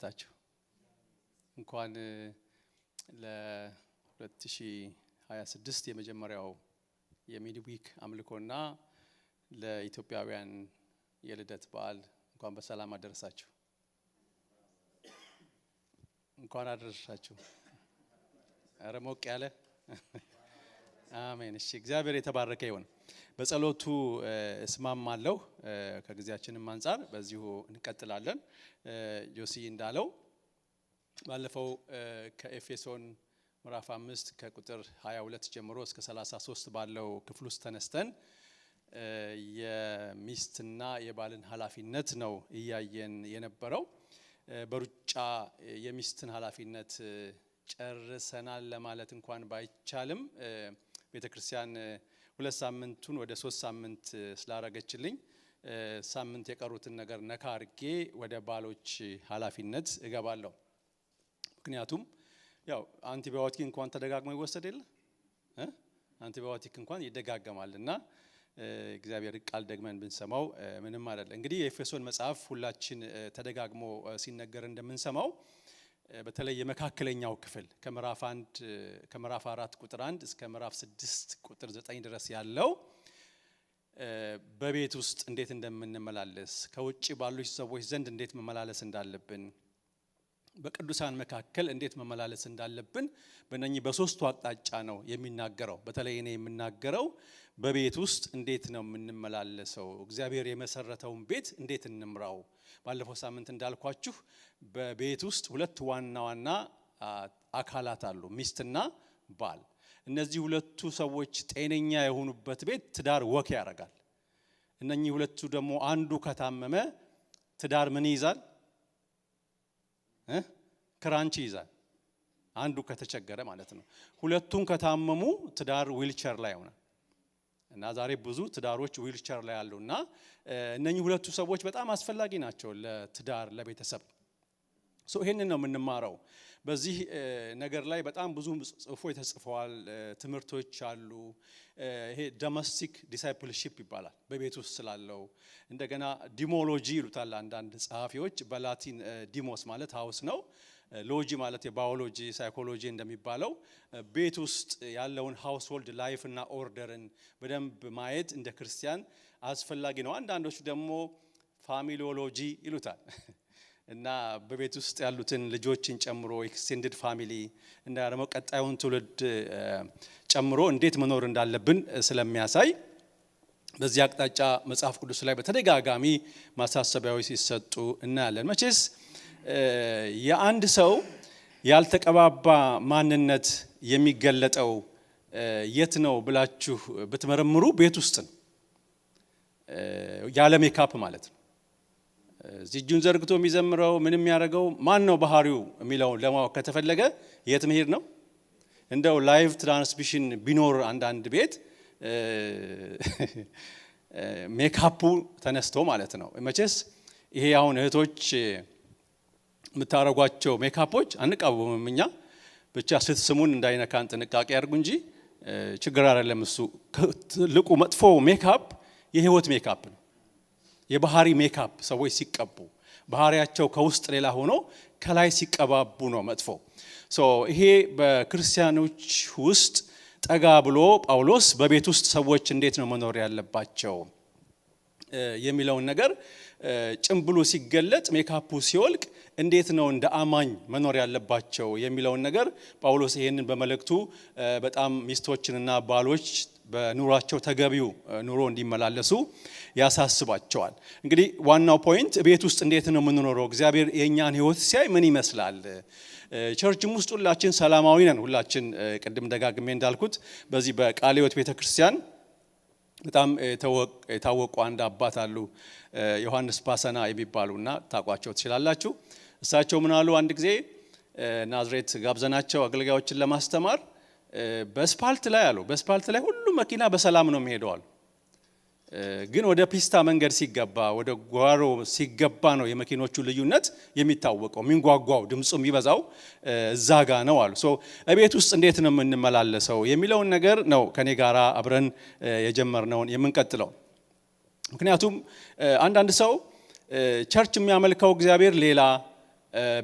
ሰነበታችሁ እንኳን ለ2026 የመጀመሪያው የሚድዊክ አምልኮና ለኢትዮጵያውያን የልደት በዓል እንኳን በሰላም አደረሳችሁ እንኳን አደረሳችሁ አረሞቅ ያለ አሜን እሺ እግዚአብሔር የተባረከ ይሁን በጸሎቱ እስማማለሁ ከግዚያችንም አንፃር በዚሁ እንቀጥላለን ጆሲ እንዳለው ባለፈው ከኤፌሶን ምዕራፍ 5 ከቁጥር 22 ጀምሮ እስከ 33 ባለው ክፍል ውስጥ ተነስተን የሚስትና የባልን ኃላፊነት ነው እያየን የነበረው በሩጫ የሚስትን ኃላፊነት ጨርሰናል ለማለት እንኳን ባይቻልም ቤተክርስቲያን ሁለት ሳምንቱን ወደ 3 ሳምንት ስላረገችልኝ ሳምንት የቀሩትን ነገር ነካ አርጌ ወደ ባሎች ኃላፊነት እገባለሁ ምክንያቱም ያው አንቲባዮቲክ እንኳን ተደጋግሞ ይወሰድ የለ አንቲባዮቲክ እንኳን ይደጋገማልና እግዚአብሔር ቃል ደግመን ብንሰማው ምንም አይደለ እንግዲህ የኤፌሶን መጽሐፍ ሁላችን ተደጋግሞ ሲነገር እንደምንሰማው በተለይ የመካከለኛው ክፍል ከምዕራፍ 4 ቁጥር 1 እስከ ምዕራፍ 6 ቁጥር 9 ድረስ ያለው በቤት ውስጥ እንዴት እንደምንመላለስ ከውጪ ባሉት ሰዎች ዘንድ እንዴት መመላለስ እንዳለብን በቅዱሳን መካከል እንዴት መመላለስ እንዳለብን በእነኚህ በሶስቱ አቅጣጫ ነው የሚናገረው በተለይ እኔ የምናገረው በቤት ውስጥ እንዴት ነው የምንመላለሰው እግዚአብሔር የመሰረተውን ቤት እንዴት እንምራው ባለፈው ሳምንት እንዳልኳችሁ በቤት ውስጥ ሁለት ዋና አካላት አሉ ሚስትና ባል እነዚህ ሁለቱ ሰዎች ጤነኛ የሆኑበት ቤት ትዳር ወክ ያደርጋል እነኚህ ሁለቱ ደግሞ አንዱ ከታመመ ትዳር ምን ይዛል ክራንች ይዛል አንዱ ከተቸገረ ማለት ነው ሁለቱም ከታመሙ ትዳር ዊልቸር ላይ ሆነ እና ዛሬ ብዙ ትዳሮች ዊልቸር ላይ አሉና እነኚህ ሁለቱ ሰዎች በጣም አስፈላጊ ናቸው ለትዳር ለቤተሰብ ይሄንን ነው የምንማረው በዚህ ነገር ላይ በጣም ብዙ ጽፎች ተጽፈዋል ትምህርቶች አሉ ይሄ ዶሜስቲክ ዲሳይፕልሺፕ ይባላል በቤት ውስጥ ስላለው እንደገና ዲሞሎጂ ይሉታል አንዳንድ ጸሐፊዎች በላቲን ዲሞስ ማለት ሃውስ ነው ሎጂ ማለት የባዮሎጂ ሳይኮሎጂ እንደሚባለው ቤት ውስጥ ያለውን ሃውስሆልድ ላይፍ እና ኦርደርን በደንብ ማየት እንደ ክርስቲያን አስፈላጊ ነው አንዳንዶች ደግሞ ፋሚሊዮሎጂ ይሉታል እና በቤት ውስጥ ያሉትን ልጆችን ጨምሮ ኤክስቴንድድ ፋሚሊ እና ደግሞ ቀጣዩን ትውልድ ጨምሮ እንዴት መኖር እንዳለብን ስለሚያሳይ በዚህ አቅጣጫ መጽሐፍ ቅዱስ ላይ በተደጋጋሚ ማሳሰቢያዎች ሲሰጡ እናያለን መቼስ የአንድ ሰው ያልተቀባባ ማንነት የሚገለጠው የት ነው ብላችሁ ብትመረምሩ ቤት ውስጥ ነው ያለ ሜካፕ ማለት ነው እጁን ዘርግቶ የሚዘምረው ምንም ያደርገው ማን ነው ባህሪው የሚለው ለማወቅ ከተፈለገ የት መሄድ ነው እንደው ላይቭ ትራንስሚሽን ቢኖር አንዳንድ ቤት ሜካፑ ተነስቶ ማለት ነው መቼስ ይሄ አሁን እህቶች የምታረጓቸው ሜካፖች አንቃወምም እኛ ብቻ ስትስሙን እንዳይነካን ጥንቃቄ ያርጉ እንጂ ችግር አይደለም እሱ ትልቁ መጥፎ ሜካፕ የህይወት ሜካፕ ነው የባህሪ ሜካፕ ሰዎች ሲቀቡ ባህሪያቸው ከውስጥ ሌላ ሆኖ ከላይ ሲቀባቡ ነው መጥፎ ይሄ በክርስቲያኖች ውስጥ ጠጋ ብሎ ጳውሎስ በቤት ውስጥ ሰዎች እንዴት ነው መኖር ያለባቸው የሚለውን ነገር ጭምብሉ ሲገለጥ ሜካፑ ሲወልቅ እንዴት ነው እንደ አማኝ መኖር ያለባቸው የሚለውን ነገር ጳውሎስ ይሄንን በመልእክቱ በጣም ሚስቶችንና ባሎች በኑሯቸው ተገቢው ኑሮ እንዲመላለሱ ያሳስባቸዋል እንግዲህ ዋናው ፖይንት ቤት ውስጥ እንዴት ነው የምንኖረው እግዚአብሔር የኛን ህይወት ሲያይ ምን ይመስላል ቸርችም ውስጥ ሁላችን ሰላማዊ ነን ሁላችን ቅድም ደጋግሜ እንዳልኩት በዚህ በቃለ ሕይወት ቤተክርስቲያን በጣም የታወቁ አንድ አባት አሉ ዮሐንስ ፓሰና የሚባሉና ታቋቸው ትችላላችሁ እሳቸው ምን አሉ አንድ ጊዜ ናዝሬት ጋብዘናቸው አገልጋዮችን ለማስተማር በስፓልት ላይ ሁሉ መኪና በሰላም ነው የሚሄደው አሉ ግን ወደ ፒስታ መንገድ ሲገባ ወደ ጓሮ ሲገባ ነው የመኪኖቹ ልዩነት የሚታወቀው ሚንጓጓው ድምጹ የሚበዛው እዛጋ ነው አሉ እቤት ውስጥ እንዴት ነው የምንመላለሰው የሚለውን ነገር ነው ከኔ ጋራ አብረን የጀመርነውን የምንቀጥለው ምክንያቱም አንዳንድ ሰው ቸርች የሚያመልከው እግዚአብሔር ሌላ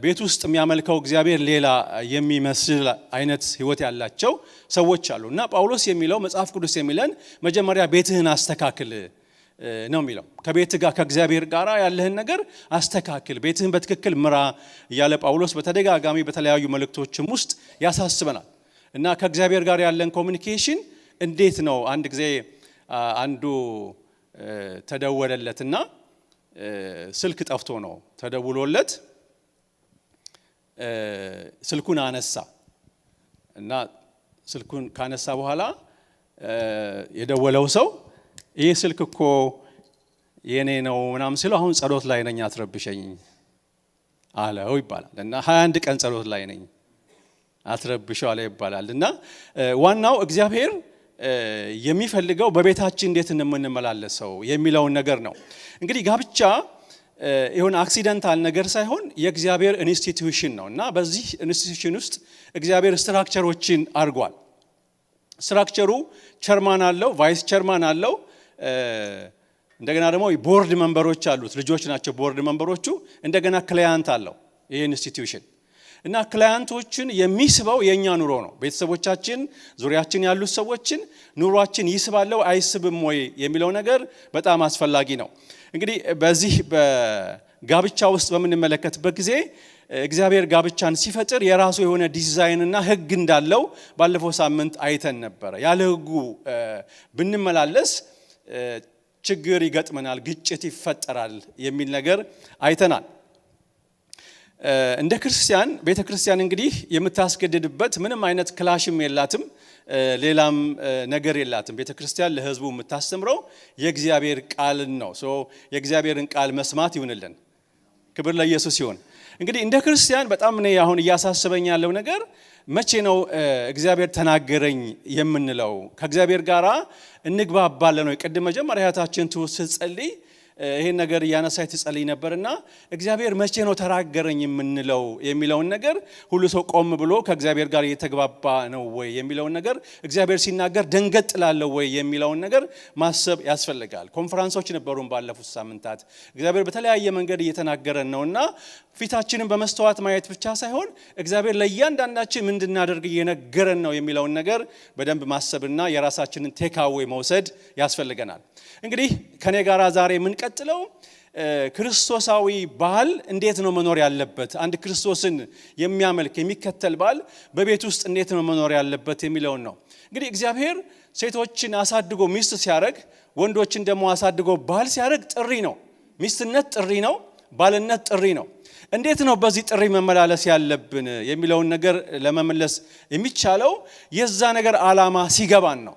ቤት ውስጥ የሚያመልከው እግዚአብሔር ሌላ የሚመስል አይነት ህይወት ያላቸው ሰዎች አሉና ጳውሎስ የሚለው መጽሐፍ ቅዱስ የሚለን መጀመሪያ ቤትህን አስተካክል ነው የሚለው። ከቤት ጋር ከእግዚአብሔር ጋር ያለህን ነገር አስተካክል፣ ቤትህን በትክክል ምራ እያለ ጳውሎስ በተደጋጋሚ በተለያዩ መልእክቶችም ውስጥ ያሳስበናል። እና ከእግዚአብሔር ጋር ያለን ኮሚኒኬሽን እንዴት ነው? አንድ ጊዜ አንዱ ተደወለለትና ስልክ ጠፍቶ ነው ተደውሎለት ስልኩን አነሳ እና ስልኩን ካነሳ በኋላ የደወለው ሰው ይሄ ስልክ እኮ የኔ ነው ምናምን ሲለው አሁን ጸሎት ላይ ነኝ አትረብሸኝ አለው ይባላል። እና 21 ቀን ጸሎት ላይ ነኝ አትረብሸው አለ ይባላል። እና ዋናው እግዚአብሔር የሚፈልገው በቤታችን እንዴት እንመላለሰው የሚለውን ነገር ነው። እንግዲህ ጋብቻ ይሁን አክሲደንታል ነገር ሳይሆን የእግዚአብሔር ኢንስቲትዩሽን ነው እና በዚህ ኢንስቲትዩሽን ውስጥ እግዚአብሔር ስትራክቸሮችን አድርጓል። ስትራክቸሩ ቸርማን አለው፣ ቫይስ ቸርማን አለው፣ እንደገና ደግሞ ቦርድ መንበሮች አሉት፣ ልጆች ናቸው ቦርድ መንበሮቹ። እንደገና ክላያንት አለው ይሄ ኢንስቲትዩሽን እና ክላያንቶችን የሚስበው የኛ ኑሮ ነው። ቤተሰቦቻችን፣ ዙሪያችን ያሉት ሰዎችን ኑሯችን ይስባለው አይስብም ወይ የሚለው ነገር በጣም አስፈላጊ ነው። እንግዲህ በዚህ በጋብቻ ውስጥ በምንመለከትበት ጊዜ እግዚአብሔር ጋብቻን ሲፈጥር የራሱ የሆነ ዲዛይን እና ሕግ እንዳለው ባለፈው ሳምንት አይተን ነበር። ያለ ሕጉ ብንመላለስ ችግር ይገጥመናል፣ ግጭት ይፈጠራል የሚል ነገር አይተናል። እንደ ክርስቲያን ቤተክርስቲያን እንግዲህ የምታስገድድበት ምንም አይነት ክላሽም የላትም፣ ሌላም ነገር የላትም። ቤተክርስቲያን ለህዝቡ የምታስተምረው የእግዚአብሔር ቃልን ነው። የእግዚአብሔርን ቃል መስማት ይሁንልን። ክብር ለኢየሱስ ይሁን። እንግዲህ እንደ ክርስቲያን በጣም እኔ አሁን እያሳሰበኝ ያለው ነገር መቼ ነው እግዚአብሔር ተናገረኝ የምንለው? ከእግዚአብሔር ጋራ እንግባባለን ነው። ቅድም መጀመሪያ እህታችን ስትጸልይ ይሄን ነገር እያነሳች ትጸልይ ነበርና እግዚአብሔር መቼ ነው ተናገረኝ የምንለው የሚለውን ነገር ሁሉ ሰው ቆም ብሎ ከእግዚአብሔር ጋር እየተግባባ ነው ወይ የሚለውን ነገር እግዚአብሔር ሲናገር ደንገጥ ላለው ወይ የሚለውን ነገር ማሰብ ያስፈልጋል። ኮንፈረንሶች ነበሩን ባለፉት ሳምንታት። እግዚአብሔር በተለያየ መንገድ እየተናገረን ነውና ፊታችንን በመስተዋት ማየት ብቻ ሳይሆን እግዚአብሔር ለእያንዳንዳችን ምን እንድናደርግ እየነገረን ነው የሚለውን ነገር በደንብ ማሰብና የራሳችንን ቴካዌ መውሰድ ያስፈልገናል። እንግዲህ ከኔ ጋር ዛሬ የምንቀጥለው ክርስቶሳዊ ባህል እንዴት ነው መኖር ያለበት፣ አንድ ክርስቶስን የሚያመልክ የሚከተል ባህል በቤት ውስጥ እንዴት ነው መኖር ያለበት የሚለውን ነው። እንግዲህ እግዚአብሔር ሴቶችን አሳድጎ ሚስት ሲያደርግ፣ ወንዶችን ደግሞ አሳድጎ ባል ሲያደርግ ጥሪ ነው። ሚስትነት ጥሪ ነው፣ ባልነት ጥሪ ነው። እንዴት ነው በዚህ ጥሪ መመላለስ ያለብን የሚለውን ነገር ለመመለስ የሚቻለው የዛ ነገር ዓላማ ሲገባን ነው።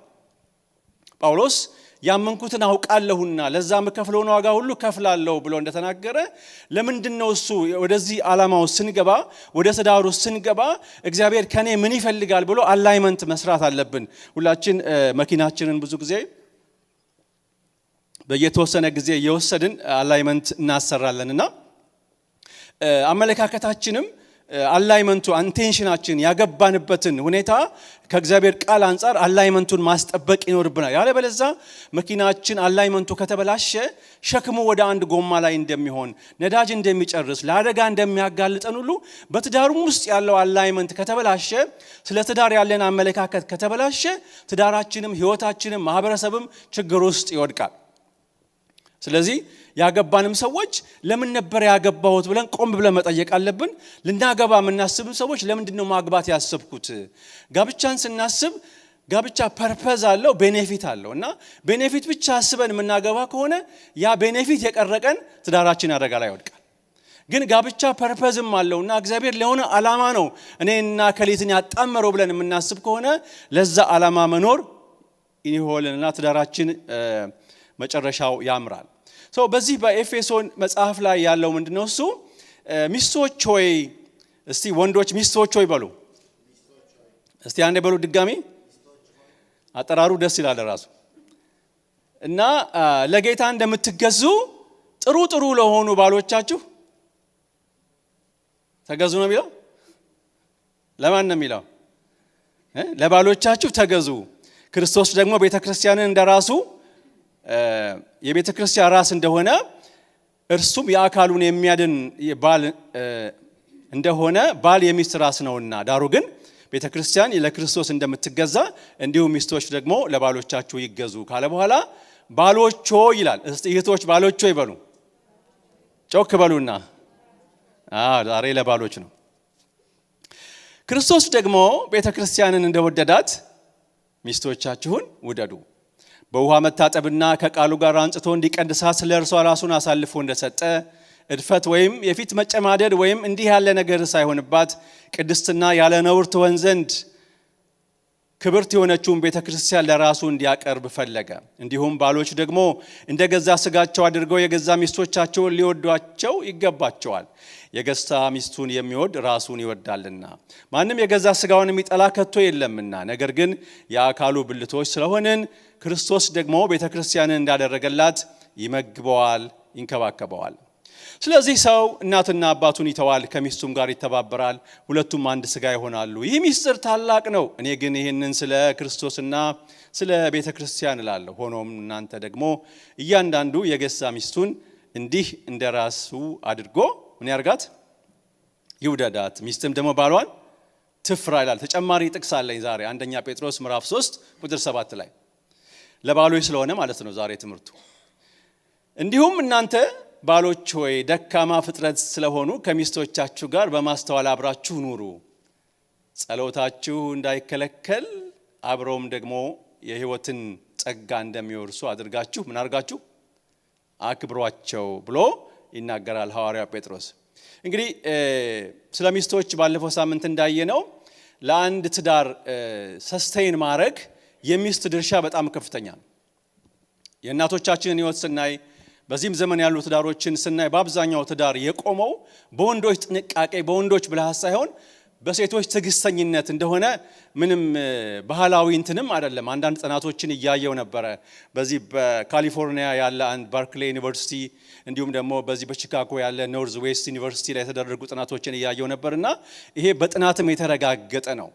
ጳውሎስ ያመንኩትን አውቃለሁና ለዛ መከፍለውን ዋጋ ሁሉ ከፍላለሁ ብሎ እንደተናገረ ለምንድነው እሱ ወደዚህ ዓላማው ስንገባ፣ ወደ ትዳሩ ስንገባ እግዚአብሔር ከኔ ምን ይፈልጋል ብሎ አላይመንት መስራት አለብን። ሁላችን መኪናችንን ብዙ ጊዜ በየተወሰነ ጊዜ እየወሰድን አላይመንት እናሰራለንና አመለካከታችንም አላይመንቱ አንቴንሽናችን ያገባንበትን ሁኔታ ከእግዚአብሔር ቃል አንፃር አላይመንቱን ማስጠበቅ ይኖርብናል። ያለበለዚያ መኪናችን አላይመንቱ ከተበላሸ ሸክሙ ወደ አንድ ጎማ ላይ እንደሚሆን፣ ነዳጅ እንደሚጨርስ፣ ለአደጋ እንደሚያጋልጠን ሁሉ በትዳሩም ውስጥ ያለው አላይመንት ከተበላሸ፣ ስለ ትዳር ያለን አመለካከት ከተበላሸ ትዳራችንም ህይወታችንም ማህበረሰብም ችግር ውስጥ ይወድቃል። ስለዚህ ያገባንም ሰዎች ለምን ነበር ያገባሁት ብለን ቆም ብለን መጠየቅ አለብን። ልናገባ የምናስብም ሰዎች ለምንድነው ማግባት ያሰብኩት? ጋብቻን ስናስብ ጋብቻ ፐርፐዝ አለው፣ ቤኔፊት አለው እና ቤኔፊት ብቻ አስበን የምናገባ ከሆነ ያ ቤኔፊት የቀረቀን ትዳራችን አደጋ ላይ ይወድቃል። ግን ጋብቻ ፐርፐዝም አለውና እግዚአብሔር ለሆነ ዓላማ ነው እኔና ከሊትን ያጣመረው ብለን የምናስብ ከሆነ ለዛ ዓላማ መኖር ይሆንልና ትዳራችን መጨረሻው ያምራል። በዚህ በኤፌሶን መጽሐፍ ላይ ያለው ምንድነው? እሱ ሚስቶች ሆይ፣ እስቲ ወንዶች ሚስቶች ሆይ በሉ። እስቲ አንዴ በሉ ድጋሚ። አጠራሩ ደስ ይላል ራሱ እና ለጌታ እንደምትገዙ ጥሩ ጥሩ ለሆኑ ባሎቻችሁ ተገዙ ነው የሚለው። ለማን ነው የሚለው? ለባሎቻችሁ ተገዙ። ክርስቶስ ደግሞ ቤተክርስቲያንን እንደራሱ የቤተክርስቲያን ራስ እንደሆነ እርሱም የአካሉን የሚያድን ባል እንደሆነ ባል የሚስት ራስ ነውና ዳሩ ግን ቤተክርስቲያን ለክርስቶስ እንደምትገዛ እንዲሁ ሚስቶች ደግሞ ለባሎቻቸው ይገዙ ካለ በኋላ ባሎች ሆይ ይላል። እስቲ እህቶች ባሎች ሆይ ይበሉ፣ ጮክ በሉና። ዛሬ ለባሎች ነው። ክርስቶስ ደግሞ ቤተክርስቲያንን እንደወደዳት ሚስቶቻችሁን ውደዱ። በውሃ መታጠብና ከቃሉ ጋር አንጽቶ እንዲቀድሳት ስለ እርሷ ራሱን አሳልፎ እንደሰጠ እድፈት ወይም የፊት መጨማደድ ወይም እንዲህ ያለ ነገር ሳይሆንባት ቅድስትና ያለ ነውር ትሆን ዘንድ ክብርት የሆነችውን ቤተክርስቲያን ለራሱ እንዲያቀርብ ፈለገ። እንዲሁም ባሎች ደግሞ እንደገዛ ስጋቸው አድርገው የገዛ ሚስቶቻቸውን ሊወዷቸው ይገባቸዋል። የገዛ ሚስቱን የሚወድ ራሱን ይወዳልና ማንም የገዛ ስጋውን የሚጠላ ከቶ የለምና። ነገር ግን የአካሉ ብልቶች ስለሆንን ክርስቶስ ደግሞ ቤተክርስቲያንን እንዳደረገላት ይመግበዋል፣ ይንከባከበዋል። ስለዚህ ሰው እናትና አባቱን ይተዋል፣ ከሚስቱም ጋር ይተባበራል፣ ሁለቱም አንድ ስጋ ይሆናሉ። ይህ ምስጢር ታላቅ ነው። እኔ ግን ይህንን ስለ ክርስቶስና ስለ ቤተክርስቲያን እላለሁ። ሆኖም እናንተ ደግሞ እያንዳንዱ የገዛ ሚስቱን እንዲህ እንደራሱ አድርጎ ምን ያርጋት? ይውደዳት። ሚስትም ደግሞ ባሏን ትፍራ ይላል። ተጨማሪ ጥቅስ አለኝ ዛሬ አንደኛ ጴጥሮስ ምዕራፍ 3 ቁጥር 7 ላይ ለባሎች ስለሆነ ማለት ነው ዛሬ ትምህርቱ። እንዲሁም እናንተ ባሎች ሆይ ደካማ ፍጥረት ስለሆኑ ከሚስቶቻችሁ ጋር በማስተዋል አብራችሁ ኑሩ፣ ጸሎታችሁ እንዳይከለከል አብረውም ደግሞ የሕይወትን ጸጋ እንደሚወርሱ አድርጋችሁ ምን አድርጋችሁ አክብሯቸው ብሎ ይናገራል ሐዋርያው ጴጥሮስ። እንግዲህ ስለ ሚስቶች ባለፈው ሳምንት እንዳየነው ለአንድ ትዳር ሰስቴን ማድረግ የሚስት ድርሻ በጣም ከፍተኛ ነው። የእናቶቻችንን ሕይወት ስናይ በዚህም ዘመን ያሉ ትዳሮችን ስናይ በአብዛኛው ትዳር የቆመው በወንዶች ጥንቃቄ በወንዶች ብልሃት ሳይሆን በሴቶች ትዕግስተኝነት እንደሆነ ምንም ባህላዊ እንትንም አይደለም። አንዳንድ ጥናቶችን እያየው ነበረ። በዚህ በካሊፎርኒያ ያለ አንድ ባርክሌ ዩኒቨርሲቲ እንዲሁም ደግሞ በዚህ በቺካጎ ያለ ኖርዝ ዌስት ዩኒቨርሲቲ ላይ የተደረጉ ጥናቶችን እያየው ነበርና ይሄ በጥናትም የተረጋገጠ ነው።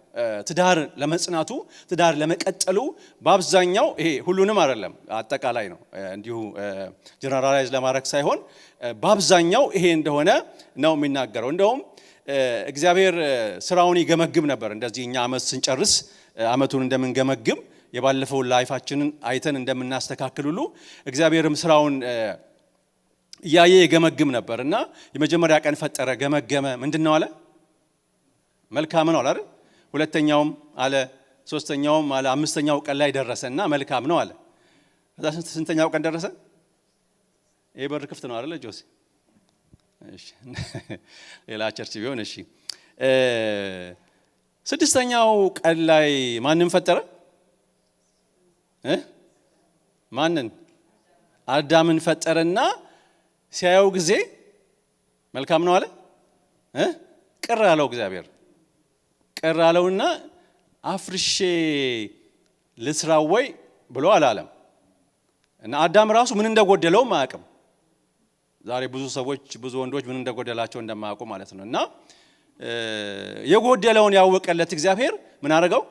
ትዳር ለመጽናቱ ትዳር ለመቀጠሉ በአብዛኛው ይሄ ሁሉንም አይደለም አጠቃላይ ነው፣ እንዲሁ ጀነራላይዝ ለማድረግ ሳይሆን በአብዛኛው ይሄ እንደሆነ ነው የሚናገረው። እንደውም እግዚአብሔር ስራውን ይገመግም ነበር። እንደዚህ እኛ አመት ስንጨርስ አመቱን እንደምንገመግም የባለፈው ላይፋችንን አይተን እንደምናስተካክል ሁሉ እግዚአብሔርም ስራውን እያየ ይገመግም ነበር እና የመጀመሪያ ቀን ፈጠረ፣ ገመገመ። ምንድነው አለ? መልካም ነው አለ። ሁለተኛውም አለ፣ ሶስተኛውም አለ፣ አምስተኛው ቀን ላይ ደረሰና መልካም ነው አለ። ከዛ ስንተኛው ቀን ደረሰ? ይሄ በር ክፍት ነው አይደል ጆሲ? እሺ ሌላ ቸርች ቢሆን እሺ። ስድስተኛው ቀን ላይ ማንን ፈጠረ? ማንን? አዳምን ፈጠረና ሲያየው ጊዜ መልካም ነው አለ። ቅር አለው እግዚአብሔር። ቅር አለውና አፍርሼ ልስራው ወይ ብሎ አላለም። እና አዳም ራሱ ምን እንደጎደለው ማያውቅም። ዛሬ ብዙ ሰዎች ብዙ ወንዶች ምን እንደጎደላቸው እንደማያውቁ ማለት ነው። እና የጎደለውን ያወቀለት እግዚአብሔር ምን አደረገው?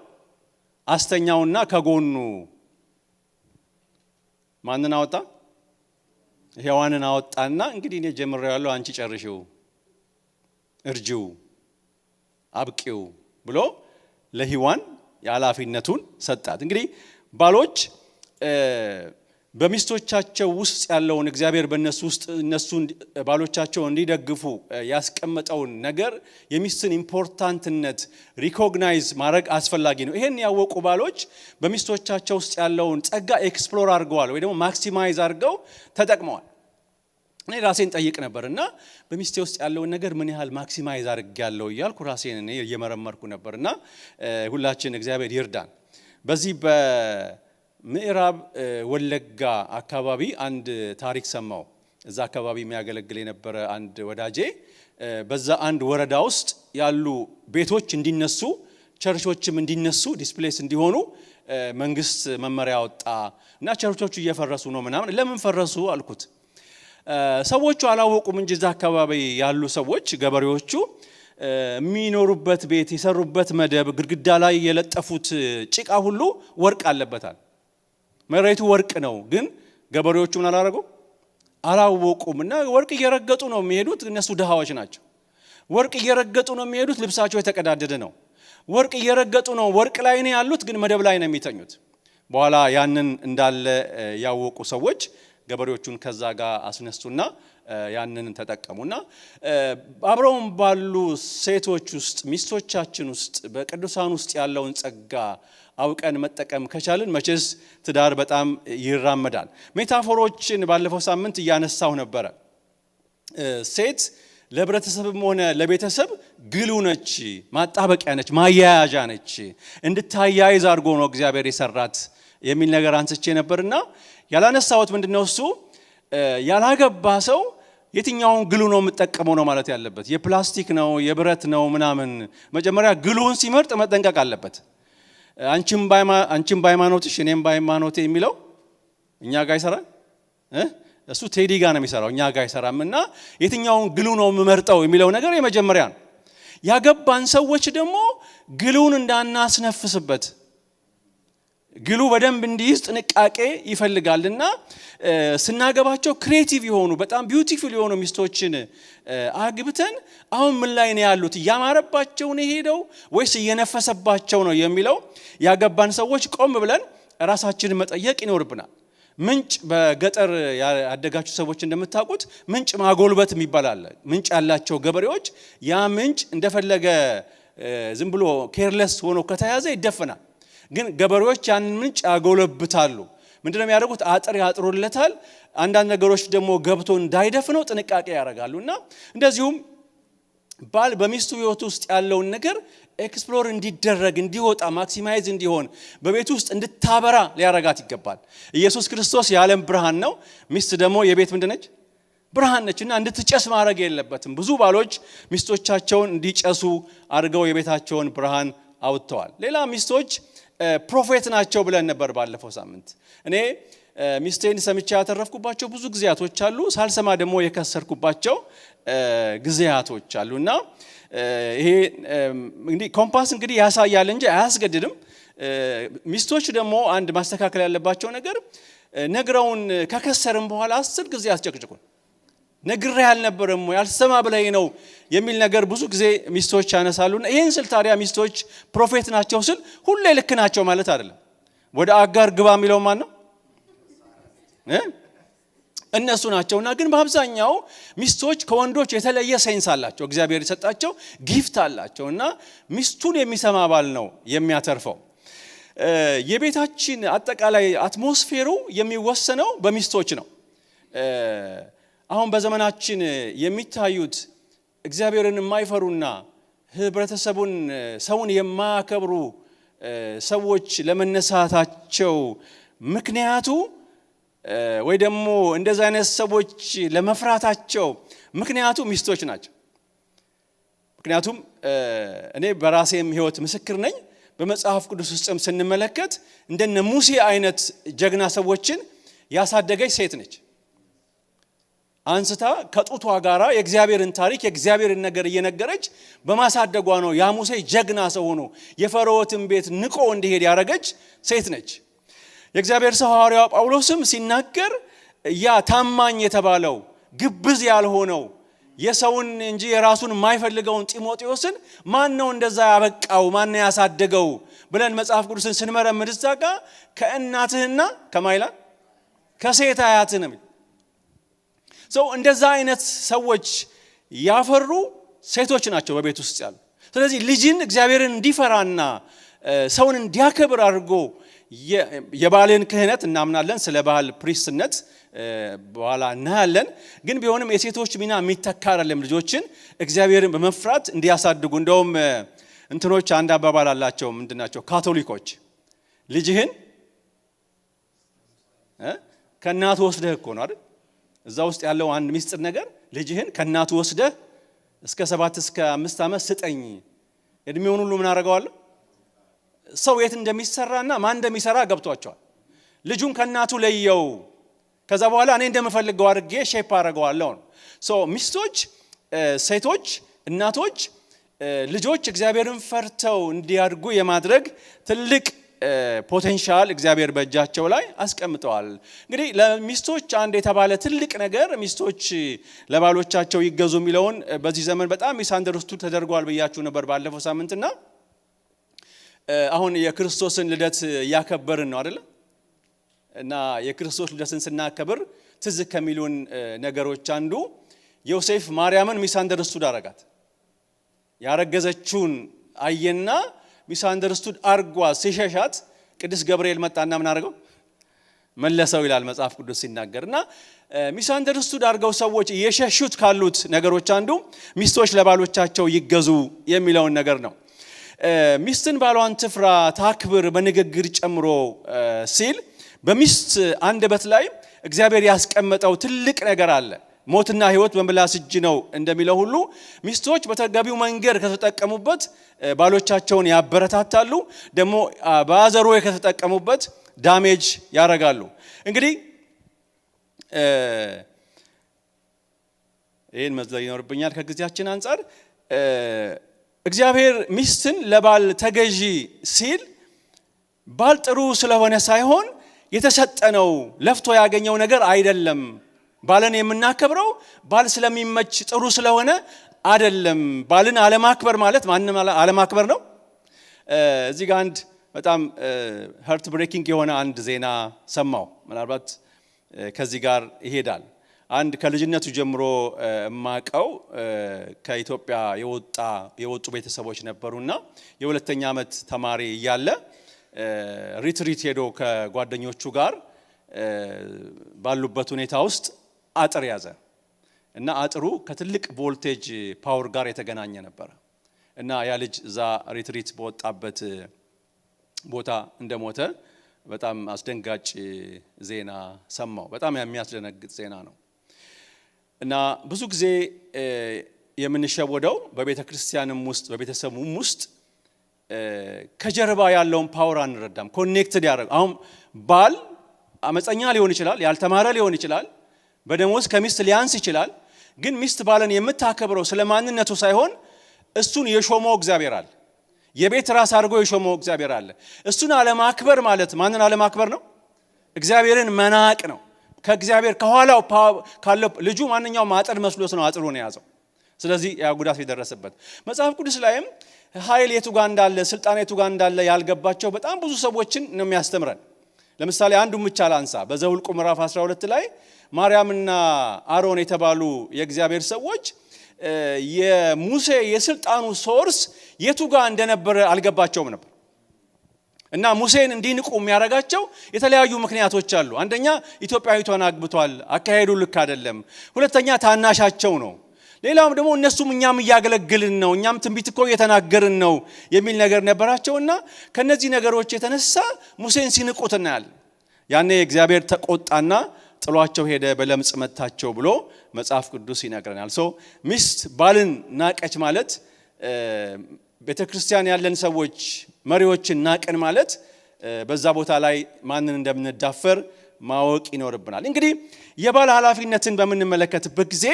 አስተኛውና ከጎኑ ማንን አወጣ? ሔዋንን አወጣና እንግዲህ እኔ ጀምሬዋለሁ፣ አንቺ ጨርሺው፣ እርጂው፣ አብቂው ብሎ ለሔዋን የኃላፊነቱን ሰጣት። እንግዲህ ባሎች በሚስቶቻቸው ውስጥ ያለውን እግዚአብሔር በእነሱ ውስጥ እነሱን ባሎቻቸው እንዲደግፉ ያስቀመጠውን ነገር የሚስትን ኢምፖርታንትነት ሪኮግናይዝ ማድረግ አስፈላጊ ነው። ይሄን ያወቁ ባሎች በሚስቶቻቸው ውስጥ ያለውን ጸጋ ኤክስፕሎር አድርገዋል ወይ ደግሞ ማክሲማይዝ አድርገው ተጠቅመዋል። እኔ ራሴን ጠይቅ ነበርና በሚስቴ ውስጥ ያለውን ነገር ምን ያህል ማክሲማይዝ አድርጌያለሁ እያልኩ ራሴን እኔ እየመረመርኩ ነበርና ሁላችን እግዚአብሔር ይርዳን። በዚህ ምዕራብ ወለጋ አካባቢ አንድ ታሪክ ሰማው። እዛ አካባቢ የሚያገለግል የነበረ አንድ ወዳጄ በዛ አንድ ወረዳ ውስጥ ያሉ ቤቶች እንዲነሱ ቸርቾችም እንዲነሱ ዲስፕሌስ እንዲሆኑ መንግስት መመሪያ ወጣ እና ቸርቾቹ እየፈረሱ ነው ምናምን። ለምን ፈረሱ አልኩት። ሰዎቹ አላወቁም እንጂ እዛ አካባቢ ያሉ ሰዎች ገበሬዎቹ የሚኖሩበት ቤት የሰሩበት መደብ ግድግዳ ላይ የለጠፉት ጭቃ ሁሉ ወርቅ አለበታል። መሬቱ ወርቅ ነው፣ ግን ገበሬዎቹ ምን አላረጉ? አላወቁም እና ወርቅ እየረገጡ ነው የሚሄዱት። እነሱ ድሃዎች ናቸው። ወርቅ እየረገጡ ነው የሚሄዱት፣ ልብሳቸው የተቀዳደደ ነው። ወርቅ እየረገጡ ነው፣ ወርቅ ላይ ነው ያሉት፣ ግን መደብ ላይ ነው የሚተኙት። በኋላ ያንን እንዳለ ያወቁ ሰዎች ገበሬዎቹን ከዛ ጋር አስነሱና ያንን ተጠቀሙና አብረውም ባሉ ሴቶች ውስጥ ሚስቶቻችን ውስጥ በቅዱሳን ውስጥ ያለውን ጸጋ አውቀን መጠቀም ከቻልን መቼስ ትዳር በጣም ይራመዳል። ሜታፎሮችን ባለፈው ሳምንት እያነሳው ነበረ። ሴት ለህብረተሰብም ሆነ ለቤተሰብ ግሉ ነች፣ ማጣበቂያ ነች፣ ማያያዣ ነች። እንድታያይዝ አድርጎ ነው እግዚአብሔር የሰራት የሚል ነገር አንስቼ ነበርና ያላነሳሁት ምንድነው እሱ ያላገባ ሰው የትኛውን ግሉ ነው የምጠቀመው ነው ማለት ያለበት። የፕላስቲክ ነው የብረት ነው ምናምን። መጀመሪያ ግሉን ሲመርጥ መጠንቀቅ አለበት። አንቺም በሃይማኖትሽ እኔም በሃይማኖቴ የሚለው እኛ ጋር ይሰራል። እሱ ቴዲ ጋር ነው የሚሰራው፣ እኛ ጋር አይሰራምና የትኛውን ግሉ ነው የምመርጠው የሚለው ነገር የመጀመሪያ ነው። ያገባን ሰዎች ደግሞ ግሉን እንዳናስነፍስበት ግሉ በደንብ እንዲይዝ ጥንቃቄ ይፈልጋልና ስናገባቸው ክሬቲቭ የሆኑ በጣም ቢዩቲፉል የሆኑ ሚስቶችን አግብተን አሁን ምን ላይ ነው ያሉት? እያማረባቸው ነው ሄደው ወይስ እየነፈሰባቸው ነው የሚለው ያገባን ሰዎች ቆም ብለን ራሳችንን መጠየቅ ይኖርብናል። ምንጭ በገጠር ያደጋችሁ ሰዎች እንደምታውቁት ምንጭ ማጎልበት የሚባል አለ። ምንጭ ያላቸው ገበሬዎች ያ ምንጭ እንደፈለገ ዝም ብሎ ኬርለስ ሆኖ ከተያዘ ይደፈናል። ግን ገበሬዎች ያንን ምንጭ ያጎለብታሉ። ምንድነው የሚያደርጉት? አጥር ያጥሩለታል። አንዳንድ ነገሮች ደግሞ ገብቶ እንዳይደፍነው ጥንቃቄ ያደርጋሉና እንደዚሁም ባል በሚስቱ ህይወት ውስጥ ያለውን ነገር ኤክስፕሎር እንዲደረግ እንዲወጣ ማክሲማይዝ እንዲሆን በቤት ውስጥ እንድታበራ ሊያረጋት ይገባል። ኢየሱስ ክርስቶስ የዓለም ብርሃን ነው። ሚስት ደግሞ የቤት ምንድነች? ብርሃን ነችና እንድትጨስ ማድረግ የለበትም። ብዙ ባሎች ሚስቶቻቸውን እንዲጨሱ አድርገው የቤታቸውን ብርሃን አውጥተዋል። ሌላ ሚስቶች ፕሮፌት ናቸው ብለን ነበር ባለፈው ሳምንት። እኔ ሚስቴን ሰምቼ ያተረፍኩባቸው ብዙ ጊዜያቶች አሉ፣ ሳልሰማ ደግሞ የከሰርኩባቸው ጊዜያቶች አሉና ይሄ እንግዲህ ኮምፓስ እንግዲህ ያሳያል እንጂ አያስገድድም። ሚስቶች ደግሞ አንድ ማስተካከል ያለባቸው ነገር ነግረውን ከከሰርም በኋላ 10 ጊዜ አስጨቅጭቁን። ነግሬ ያልነበረም ያልሰማ ብለኝ ነው የሚል ነገር ብዙ ጊዜ ሚስቶች ያነሳሉና ይሄን ስል ታዲያ ሚስቶች ፕሮፌት ናቸው ስል ሁሌ ልክ ናቸው ማለት አይደለም። ወደ አጋር ግባ የሚለው ማን ነው? እነሱ ናቸውና ግን በአብዛኛው ሚስቶች ከወንዶች የተለየ ሴንስ አላቸው። እግዚአብሔር የሰጣቸው ጊፍት አላቸውና ሚስቱን የሚሰማ ባል ነው የሚያተርፈው። የቤታችን አጠቃላይ አትሞስፌሩ የሚወሰነው በሚስቶች ነው። አሁን በዘመናችን የሚታዩት እግዚአብሔርን የማይፈሩና ህብረተሰቡን ሰውን የማያከብሩ ሰዎች ለመነሳታቸው ምክንያቱ ወይ ደግሞ እንደዛ አይነት ሰዎች ለመፍራታቸው ምክንያቱ ሚስቶች ናቸው። ምክንያቱም እኔ በራሴም ህይወት ምስክር ነኝ። በመጽሐፍ ቅዱስ ውስጥም ስንመለከት እንደነ ሙሴ አይነት ጀግና ሰዎችን ያሳደገች ሴት ነች። አንስታ ከጡቷ ጋራ የእግዚአብሔርን ታሪክ የእግዚአብሔርን ነገር እየነገረች በማሳደጓ ነው ያ ሙሴ ጀግና ሰው ሆኖ የፈርዖንን ቤት ንቆ እንዲሄድ ያረገች ሴት ነች። የእግዚአብሔር ሰው ሐዋርያው ጳውሎስም ሲናገር ያ ታማኝ የተባለው ግብዝ ያልሆነው የሰውን እንጂ የራሱን የማይፈልገውን ጢሞቴዎስን ማን ነው እንደዛ ያበቃው? ማን ነው ያሳደገው ብለን መጽሐፍ ቅዱስን ስንመረምር እዛጋ ከእናትህና ከማይላ ከሴት አያትህ ነው። እንደዛ አይነት ሰዎች ያፈሩ ሴቶች ናቸው በቤት ውስጥ ያሉ። ስለዚህ ልጅን እግዚአብሔርን እንዲፈራና ሰውን እንዲያከብር አድርጎ የባልን ክህነት እናምናለን። ስለ ባል ፕሪስትነት በኋላ እናያለን። ግን ቢሆንም የሴቶች ሚና የሚተካ አይደለም። ልጆችን እግዚአብሔርን በመፍራት እንዲያሳድጉ እንደውም እንትኖች አንድ አባባል አላቸው። ምንድናቸው? ካቶሊኮች ልጅህን ከእናቱ ወስደህ እኮ ነው አይደል? እዛ ውስጥ ያለው አንድ ሚስጥር ነገር ልጅህን ከእናቱ ወስደህ እስከ 7 እስከ 5 ዓመት ስጠኝ፣ እድሜውን ሁሉ ምን አደርገዋለሁ? ሰው የት እንደሚሰራና ማን እንደሚሰራ ገብቷቸዋል። ልጁን ከእናቱ ለየው፣ ከዛ በኋላ እኔ እንደምፈልገው አድርጌ ሼፕ አደርገዋለሁ ነው። ሚስቶች፣ ሴቶች፣ እናቶች ልጆች እግዚአብሔርን ፈርተው እንዲያድጉ የማድረግ ትልቅ ፖቴንሻል እግዚአብሔር በእጃቸው ላይ አስቀምጠዋል። እንግዲህ ለሚስቶች አንድ የተባለ ትልቅ ነገር ሚስቶች ለባሎቻቸው ይገዙ የሚለውን በዚህ ዘመን በጣም ሚስአንደርስቱድ ተደርጓል ብያችሁ ነበር ባለፈው ሳምንትና አሁን የክርስቶስን ልደት ያከበርን ነው አይደል? እና የክርስቶስ ልደትን ስናከብር ትዝ ከሚሉን ነገሮች አንዱ ዮሴፍ ማርያምን ሚስአንደርስቱድ አረጋት። ያረገዘችውን አየና ሚስአንደርስቱድ አርጓ ሲሸሻት ቅዱስ ገብርኤል መጣና ምን አረገው? መለሰው ይላል መጽሐፍ ቅዱስ ሲናገርና ሚስአንደርስቱድ አርገው ሰዎች እየሸሹት ካሉት ነገሮች አንዱ ሚስቶች ለባሎቻቸው ይገዙ የሚለውን ነገር ነው። ሚስትን ባሏን ትፍራ ታክብር በንግግር ጨምሮ ሲል በሚስት አንደበት ላይ እግዚአብሔር ያስቀመጠው ትልቅ ነገር አለ። ሞትና ሕይወት በምላስ እጅ ነው እንደሚለው ሁሉ ሚስቶች በተገቢው መንገድ ከተጠቀሙበት ባሎቻቸውን ያበረታታሉ፣ ደግሞ በአዘሮ ከተጠቀሙበት ዳሜጅ ያረጋሉ። እንግዲህ ይሄን መዝለይ ይኖርብኛል ከጊዜያችን አንፃር እግዚአብሔር ሚስትን ለባል ተገዢ ሲል ባል ጥሩ ስለሆነ ሳይሆን የተሰጠነው ለፍቶ ያገኘው ነገር አይደለም። ባልን የምናከብረው ባል ስለሚመች ጥሩ ስለሆነ አይደለም። ባልን አለማክበር ማለት ማንንም አለማክበር ነው። እዚህ ጋር አንድ በጣም ሀርት ብሬኪንግ የሆነ አንድ ዜና ሰማው። ምናልባት ከዚህ ጋር ይሄዳል። አንድ ከልጅነቱ ጀምሮ ማቀው ከኢትዮጵያ የወጡ ቤተሰቦች ነበሩና የሁለተኛ ዓመት ተማሪ እያለ ሪትሪት ሄዶ ከጓደኞቹ ጋር ባሉበት ሁኔታ ውስጥ አጥር ያዘ እና አጥሩ ከትልቅ ቮልቴጅ ፓወር ጋር የተገናኘ ነበር እና ያ ልጅ እዛ ሪትሪት በወጣበት ቦታ እንደሞተ በጣም አስደንጋጭ ዜና ሰማው። በጣም የሚያስደነግጥ ዜና ነው እና ብዙ ጊዜ የምንሸወደው በቤተ ክርስቲያንም ውስጥ በቤተሰቡም ውስጥ ከጀርባ ያለውን ፓወር አንረዳም። ኮኔክትድ ያደርግ አሁን ባል አመፀኛ ሊሆን ይችላል፣ ያልተማረ ሊሆን ይችላል፣ በደሞዝ ከሚስት ሊያንስ ይችላል። ግን ሚስት ባልን የምታከብረው ስለማንነቱ ሳይሆን እሱን የሾመው እግዚአብሔር አለ። የቤት ራስ አድርጎ የሾመው እግዚአብሔር አለ። እሱን አለማክበር ማለት ማንን አለማክበር ነው? እግዚአብሔርን መናቅ ነው። ከእግዚአብሔር ከኋላው ካለው ልጁ ማንኛውም አጥር መስሎት ነው አጥሩን የያዘው። ስለዚህ ያ ጉዳት የደረሰበት መጽሐፍ ቅዱስ ላይም ኃይል የቱ ጋር እንዳለ ስልጣን የቱ ጋር እንዳለ ያልገባቸው በጣም ብዙ ሰዎችን ነው የሚያስተምረን። ለምሳሌ አንዱን ብቻ ላንሳ። በዘኍልቍ ምዕራፍ 12 ላይ ማርያምና አሮን የተባሉ የእግዚአብሔር ሰዎች የሙሴ የስልጣኑ ሶርስ የቱ ጋር እንደነበረ አልገባቸውም ነበር እና ሙሴን እንዲንቁ የሚያረጋቸው የተለያዩ ምክንያቶች አሉ። አንደኛ ኢትዮጵያዊቷን አግብቷል፣ አካሄዱ ልክ አይደለም። ሁለተኛ ታናሻቸው ነው። ሌላውም ደግሞ እነሱም እኛም እያገለግልን ነው፣ እኛም ትንቢት እኮ እየተናገርን ነው የሚል ነገር ነበራቸውና ከነዚህ ነገሮች የተነሳ ሙሴን ሲንቁት እናያለን። ያኔ እግዚአብሔር ተቆጣና ጥሏቸው ሄደ፣ በለምጽ መታቸው ብሎ መጽሐፍ ቅዱስ ይነግረናል። ሚስት ባልን ናቀች ማለት ቤተክርስቲያን ያለን ሰዎች መሪዎችን ናቀን ማለት በዛ ቦታ ላይ ማንን እንደምንዳፈር ማወቅ ይኖርብናል። እንግዲህ የባል ኃላፊነትን በምንመለከትበት ጊዜ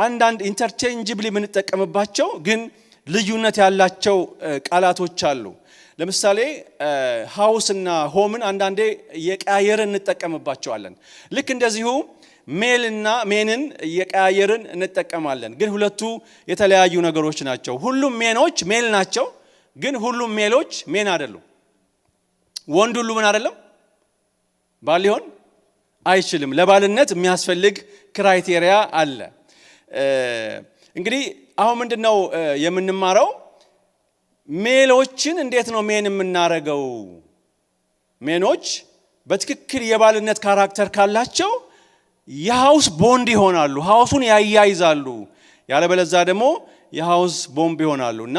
አንዳንድ ኢንተርቼንጅብሊ የምንጠቀምባቸው ግን ልዩነት ያላቸው ቃላቶች አሉ። ለምሳሌ ሃውስ እና ሆምን አንዳንዴ የቀያየርን እንጠቀምባቸዋለን። ልክ እንደዚሁ ሜል እና ሜንን የቀያየርን እንጠቀማለን። ግን ሁለቱ የተለያዩ ነገሮች ናቸው። ሁሉም ሜኖች ሜል ናቸው፣ ግን ሁሉም ሜሎች ሜን አይደሉም። ወንድ ሁሉ ምን አይደለም ባል ሊሆን አይችልም። ለባልነት የሚያስፈልግ ክራይቴሪያ አለ። እንግዲህ አሁን ምንድነው የምንማረው? ሜሎችን እንዴት ነው ሜን የምናረገው? ሜኖች በትክክል የባልነት ካራክተር ካላቸው የሃውስ ቦንድ ይሆናሉ፣ ሃውሱን ያያይዛሉ። ያለበለዚያ ደግሞ የሃውስ ቦምብ ይሆናሉ። እና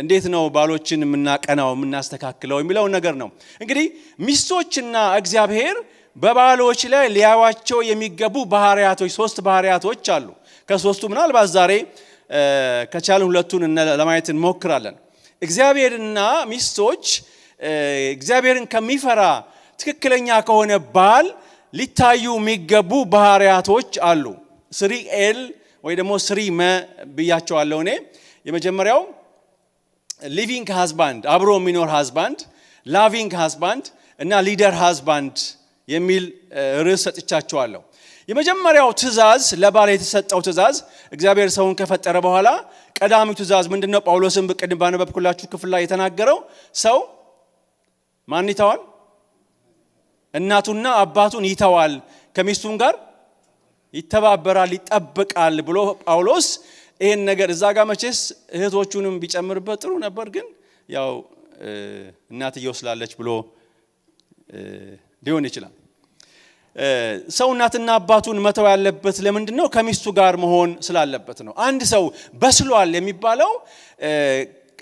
እንዴት ነው ባሎችን የምናቀናው የምናስተካክለው የሚለው ነገር ነው። እንግዲህ ሚስቶችና እግዚአብሔር በባሎች ላይ ሊያዋቸው የሚገቡ ባህሪያቶች 3 ባህሪያቶች አሉ። ከሶስቱ ምናልባት ዛሬ ከቻልን ሁለቱን ለማየት እንሞክራለን። እግዚአብሔርና ሚስቶች እግዚአብሔርን ከሚፈራ ትክክለኛ ከሆነ ባል ሊታዩ የሚገቡ ባህሪያቶች አሉ። 3L ወይ ደግሞ 3M ብያቸዋለሁ እኔ። የመጀመሪያው ሊቪንግ ሃዝባንድ፣ አብሮ የሚኖር ሃዝባንድ ላቪንግ ሃዝባንድ እና ሊደር ሃዝባንድ የሚል ርዕስ ሰጥቻቸዋለሁ። የመጀመሪያው ትእዛዝ ለባል የተሰጠው ትእዛዝ እግዚአብሔር ሰውን ከፈጠረ በኋላ ቀዳሚው ትእዛዝ ምንድነው? ጳውሎስም በቅድም ባነበብኩላችሁ ክፍል ላይ የተናገረው ሰው ማን ይተዋል? እናቱና አባቱን ይተዋል፣ ከሚስቱም ጋር ይተባበራል፣ ይጠብቃል ብሎ ጳውሎስ ይሄን ነገር እዛ ጋር መቼስ እህቶቹንም ቢጨምርበት ጥሩ ነበር፣ ግን ያው እናትየው ስላለች ብሎ ሊሆን ይችላል። ሰው እናትና አባቱን መተው ያለበት ለምንድን ነው? ከሚስቱ ጋር መሆን ስላለበት ነው። አንድ ሰው በስሏል የሚባለው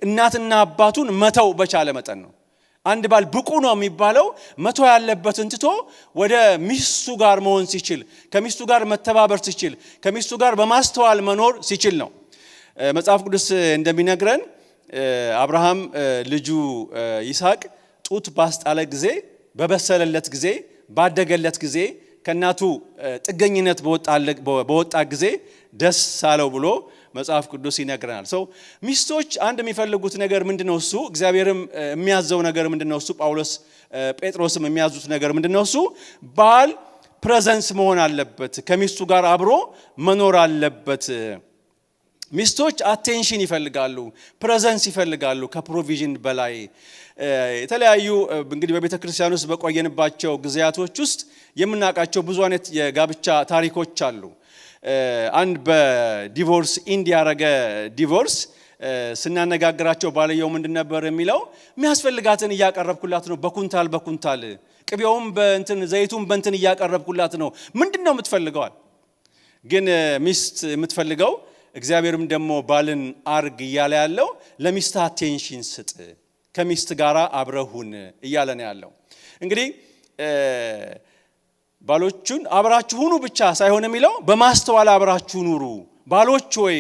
እናትና አባቱን መተው በቻለ መጠን ነው። አንድ ባል ብቁ ነው የሚባለው መተው ያለበትን ትቶ ወደ ሚስቱ ጋር መሆን ሲችል፣ ከሚስቱ ጋር መተባበር ሲችል፣ ከሚስቱ ጋር በማስተዋል መኖር ሲችል ነው። መጽሐፍ ቅዱስ እንደሚነግረን አብርሃም ልጁ ይስሐቅ ጡት ባስጣለ ጊዜ፣ በበሰለለት ጊዜ፣ ባደገለት ጊዜ፣ ከናቱ ጥገኝነት በወጣ ጊዜ ደስ አለው ብሎ መጽሐፍ ቅዱስ ይነግረናል። ሰው ሚስቶች አንድ የሚፈልጉት ነገር ምንድነው? እሱ እግዚአብሔርም የሚያዘው ነገር ምንድነው? እሱ ጳውሎስ ጴጥሮስም የሚያዙት ነገር ምንድነው? እሱ ባል ፕሬዘንስ መሆን አለበት፣ ከሚስቱ ጋር አብሮ መኖር አለበት። ሚስቶች አቴንሽን ይፈልጋሉ፣ ፕሬዘንስ ይፈልጋሉ ከፕሮቪዥን በላይ። የተለያዩ እንግዲህ በቤተ ክርስቲያን ውስጥ በቆየንባቸው ጊዜያቶች ውስጥ የምናውቃቸው ብዙ አይነት የጋብቻ ታሪኮች አሉ። አንድ በዲቮርስ ኢንድ ያረገ ዲቮርስ ስናነጋግራቸው ባልየው ምንድን ነበር የሚለው? የሚያስፈልጋትን እያቀረብኩላት ነው፣ በኩንታል በኩንታል ቅቤውም በእንትን ዘይቱም በእንትን እያቀረብኩላት ነው። ምንድነው የምትፈልገዋል? ግን ሚስት የምትፈልገው እግዚአብሔርም ደግሞ ባልን አርግ እያለ ያለው ለሚስት አቴንሽን ስጥ፣ ከሚስት ጋር አብረሁን እያለ ነው ያለው። እንግዲህ ባሎቹን አብራችሁ ሁኑ ብቻ ሳይሆን የሚለው በማስተዋል አብራችሁ ኑሩ። ባሎች ሆይ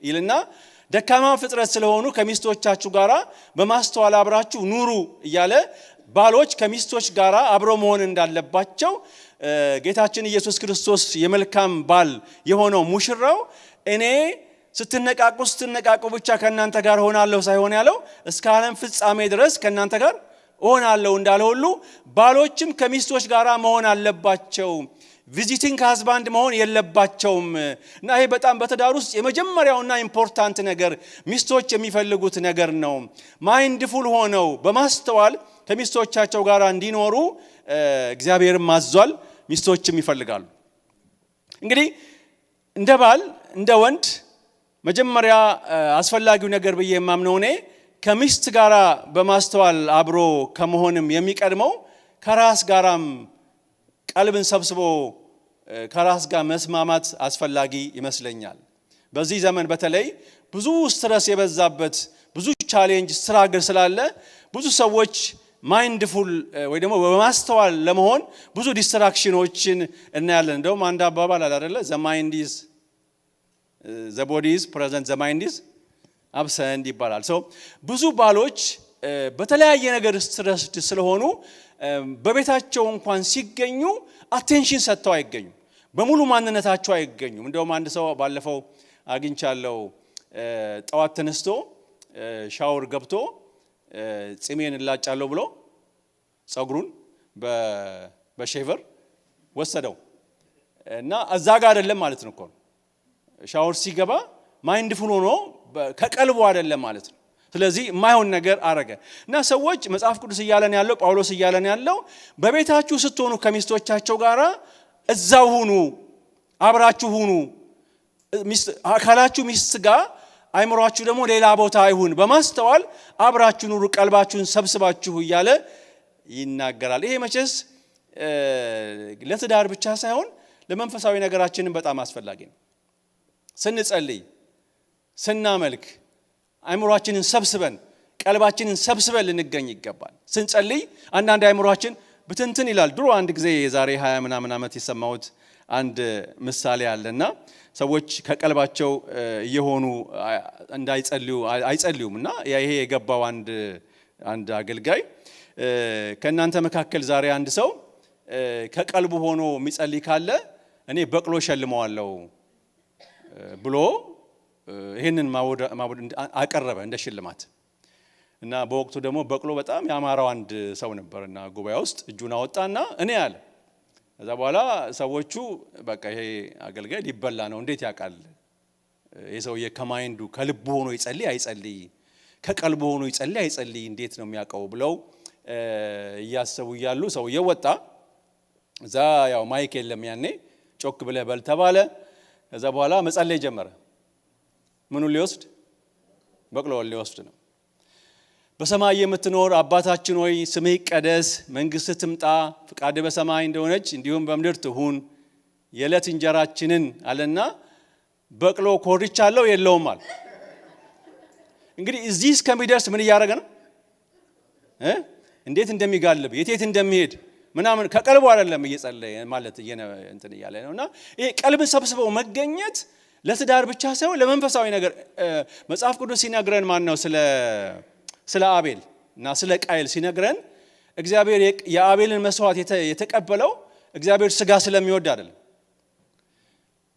ይልና ደካማ ፍጥረት ስለሆኑ ከሚስቶቻችሁ ጋር በማስተዋል አብራችሁ ኑሩ እያለ ባሎች ከሚስቶች ጋር አብረው መሆን እንዳለባቸው ጌታችን ኢየሱስ ክርስቶስ የመልካም ባል የሆነው ሙሽራው እኔ ስትነቃቁ ብቻ ከእናንተ ጋር ሆናለሁ ሳይሆን ያለው እስከ ዓለም ፍጻሜ ድረስ ከእናንተ ጋር ሆናለሁ እንዳለ ሁሉ ባሎችም ከሚስቶች ጋር መሆን አለባቸው። ቪዚቲንግ ሃዝባንድ መሆን የለባቸውም። እና ይሄ በጣም በትዳር ውስጥ የመጀመሪያውና ኢምፖርታንት ነገር ሚስቶች የሚፈልጉት ነገር ነው። ማይንድፉል ሆነው በማስተዋል ከሚስቶቻቸው ጋር እንዲኖሩ እግዚአብሔርም አዟል፣ ሚስቶችም ይፈልጋሉ። እንግዲህ እንደ ባል እንደ ወንድ መጀመሪያ አስፈላጊው ነገር ብዬ የማምነው እኔ ከሚስት ጋር በማስተዋል አብሮ ከመሆንም የሚቀድመው ከራስ ጋራም ቀልብን ሰብስቦ ከራስ ጋር መስማማት አስፈላጊ ይመስለኛል። በዚህ ዘመን በተለይ ብዙ ስትረስ የበዛበት ብዙ ቻሌንጅ ስትራግል ስላለ ብዙ ሰዎች ማይንድፉል ወይ ደግሞ በማስተዋል ለመሆን ብዙ ዲስትራክሽኖችን እናያለን። እንደውም አንድ አባባል አለ አይደለ? the body is present, the mind is absent ይባላል። ብዙ ባሎች በተለያየ ነገር ስትረስ ስለሆኑ በቤታቸው እንኳን ሲገኙ አቴንሽን ሰጥተው አይገኙም፣ በሙሉ ማንነታቸው አይገኙም። እንደውም አንድ ሰው ባለፈው አግኝቻለሁ። ጠዋት ተነስቶ ሻወር ገብቶ ጺሜን እላጫለሁ ብሎ ጸጉሩን በሼቨር ወሰደው እና እዛ ጋር አይደለም ማለት ነው እኮ ሻወር ሲገባ ማይንድፉል ሆኖ ከቀልቡ አይደለም ማለት ነው። ስለዚህ የማይሆን ነገር አረገ እና ሰዎች መጽሐፍ ቅዱስ እያለን ያለው ጳውሎስ እያለን ያለው በቤታችሁ ስትሆኑ ከሚስቶቻቸው ጋር እዛው ሁኑ፣ አብራችሁ ሁኑ። አካላችሁ ሚስት ጋር አይምሯችሁ ደግሞ ሌላ ቦታ አይሁን፣ በማስተዋል አብራችሁ ኑሩ፣ ቀልባችሁን ሰብስባችሁ እያለ ይናገራል። ይሄ መቼስ ለትዳር ብቻ ሳይሆን ለመንፈሳዊ ነገራችንን በጣም አስፈላጊ ነው። ስንጸልይ ስናመልክ አይምሯችንን ሰብስበን ቀልባችንን ሰብስበን ልንገኝ ይገባል። ስንጸልይ አንዳንድ አይምሯችን ብትንትን ይላል። ድሮ አንድ ጊዜ የዛሬ 20 ምናምን ዓመት የሰማሁት አንድ ምሳሌ አለና ሰዎች ከቀልባቸው እየሆኑ እንዳይጸልዩ አይጸልዩም እና ይሄ የገባው አንድ አገልጋይ ከእናንተ መካከል ዛሬ አንድ ሰው ከቀልቡ ሆኖ የሚጸልይ ካለ እኔ በቅሎ ሸልመዋለሁ ብሎ ይሄንን ማወድ አቀረበ እንደ ሽልማት እና በወቅቱ ደግሞ በቅሎ በጣም ያማረው አንድ ሰው ነበርና ጉባኤ ውስጥ እጁን አወጣና እኔ አለ። ከዛ በኋላ ሰዎቹ በቃ ይሄ አገልጋይ ሊበላ ነው እንዴት ያውቃል? የሰውዬ ከማይንዱ ከልቡ ሆኖ ይጸልይ አይጸልይ፣ ከቀልቡ ሆኖ ይጸልይ አይጸልይ እንዴት ነው የሚያውቀው ብለው እያሰቡ እያሉ ሰውዬው ወጣ። እዛ ያው ማይክ የለም ያኔ ጮክ ብለህ በል ተባለ። ከዛ በኋላ መጸለይ ጀመረ። ምኑን ሊወስድ? በቅሎውን ሊወስድ ነው። በሰማይ የምትኖር አባታችን ሆይ ስምህ ይቀደስ፣ መንግስትህ ትምጣ፣ ፍቃድህ በሰማይ እንደሆነች እንዲሁም በምድር ትሁን፣ የዕለት እንጀራችንን አለና በቅሎ ኮርቻለሁ የለውም አለ። እንግዲህ እዚህ እስከሚደርስ ምን እያደረገ ነው? እንዴት እንደሚጋልብ የት እንደሚሄድ ምናምን ከቀልቡ አይደለም እየጸለየ ማለት እንትን እያለ ነውና ይሄ ቀልብን ሰብስበው መገኘት ለትዳር ብቻ ሳይሆን ለመንፈሳዊ ነገር መጽሐፍ ቅዱስ ሲነግረን ማን ነው ስለ አቤል እና ስለ ቃየል ሲነግረን እግዚአብሔር የአቤልን መስዋዕት የተቀበለው እግዚአብሔር ስጋ ስለሚወድ አይደለም።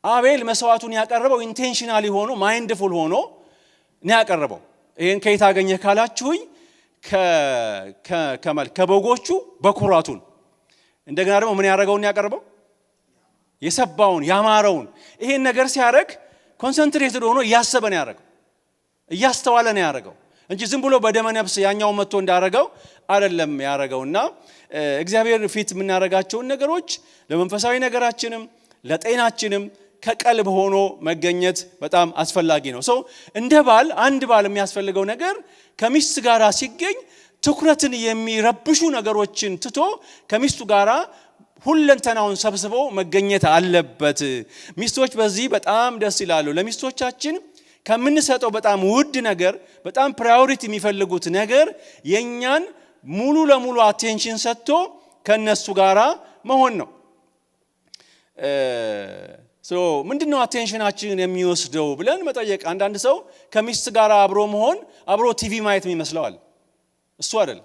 አቤል መስዋዕቱን ያቀረበው ኢንቴንሽናሊ ሆኖ ማይንድፉል ሆኖ ነው ያቀረበው። ይሄን ከየት አገኘ ካላችሁኝ ከበጎቹ በኩራቱን እንደገና ደግሞ ምን ያደረገውን ያቀርበው የሰባውን ያማረውን። ይሄን ነገር ሲያደርግ ኮንሰንትሬትድ ሆኖ እያሰበ ነው ያደረገው፣ እያስተዋለ ነው ያደረገው እንጂ ዝም ብሎ በደመ ነፍስ ያኛው መጥቶ እንዳደረገው አይደለም ያደረገውና እግዚአብሔር ፊት የምናደርጋቸውን ነገሮች ለመንፈሳዊ ነገራችንም ለጤናችንም ከቀልብ ሆኖ መገኘት በጣም አስፈላጊ ነው። ሰው እንደ ባል አንድ ባል የሚያስፈልገው ነገር ከሚስት ጋራ ሲገኝ ትኩረትን የሚረብሹ ነገሮችን ትቶ ከሚስቱ ጋራ ሁለንተናውን ሰብስቦ መገኘት አለበት። ሚስቶች በዚህ በጣም ደስ ይላሉ። ለሚስቶቻችን ከምንሰጠው በጣም ውድ ነገር በጣም ፕራዮሪቲ የሚፈልጉት ነገር የኛን ሙሉ ለሙሉ አቴንሽን ሰጥቶ ከነሱ ጋራ መሆን ነው። ምንድነው አቴንሽናችንን የሚወስደው ብለን መጠየቅ። አንዳንድ ሰው ከሚስት ጋር አብሮ መሆን አብሮ ቲቪ ማየት ይመስለዋል። እሱ አይደል።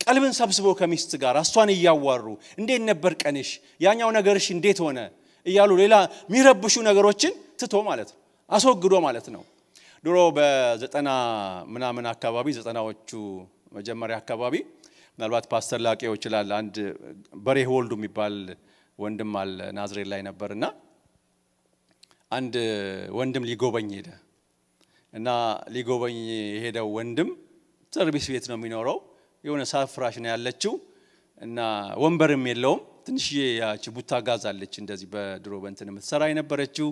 ቀልብን ሰብስቦ ከሚስት ጋር እሷን እያዋሩ እንዴት ነበር ቀንሽ፣ ያኛው ነገርሽ እንዴት ሆነ እያሉ ሌላ የሚረብሹ ነገሮችን ትቶ ማለት ነው፣ አስወግዶ ማለት ነው። ድሮ በ90 ምናምን አካባቢ 90ዎቹ መጀመሪያ አካባቢ ምናልባት ፓስተር ላቄው ይችላል አንድ በሬህ ወልዱ የሚባል ወንድም አለ ናዝሬት ላይ ነበርና አንድ ወንድም ሊጎበኝ ሄደ እና ሊጎበኝ ሄደው ወንድም ሰርቪስ ቤት ነው የሚኖረው። የሆነ ሳፍራሽ ነው ያለችው እና ወንበርም የለውም። ትንሽዬ ያቺ ቡታ ጋዝ አለች እንደዚህ በድሮ በእንትን የምትሰራ የነበረችው።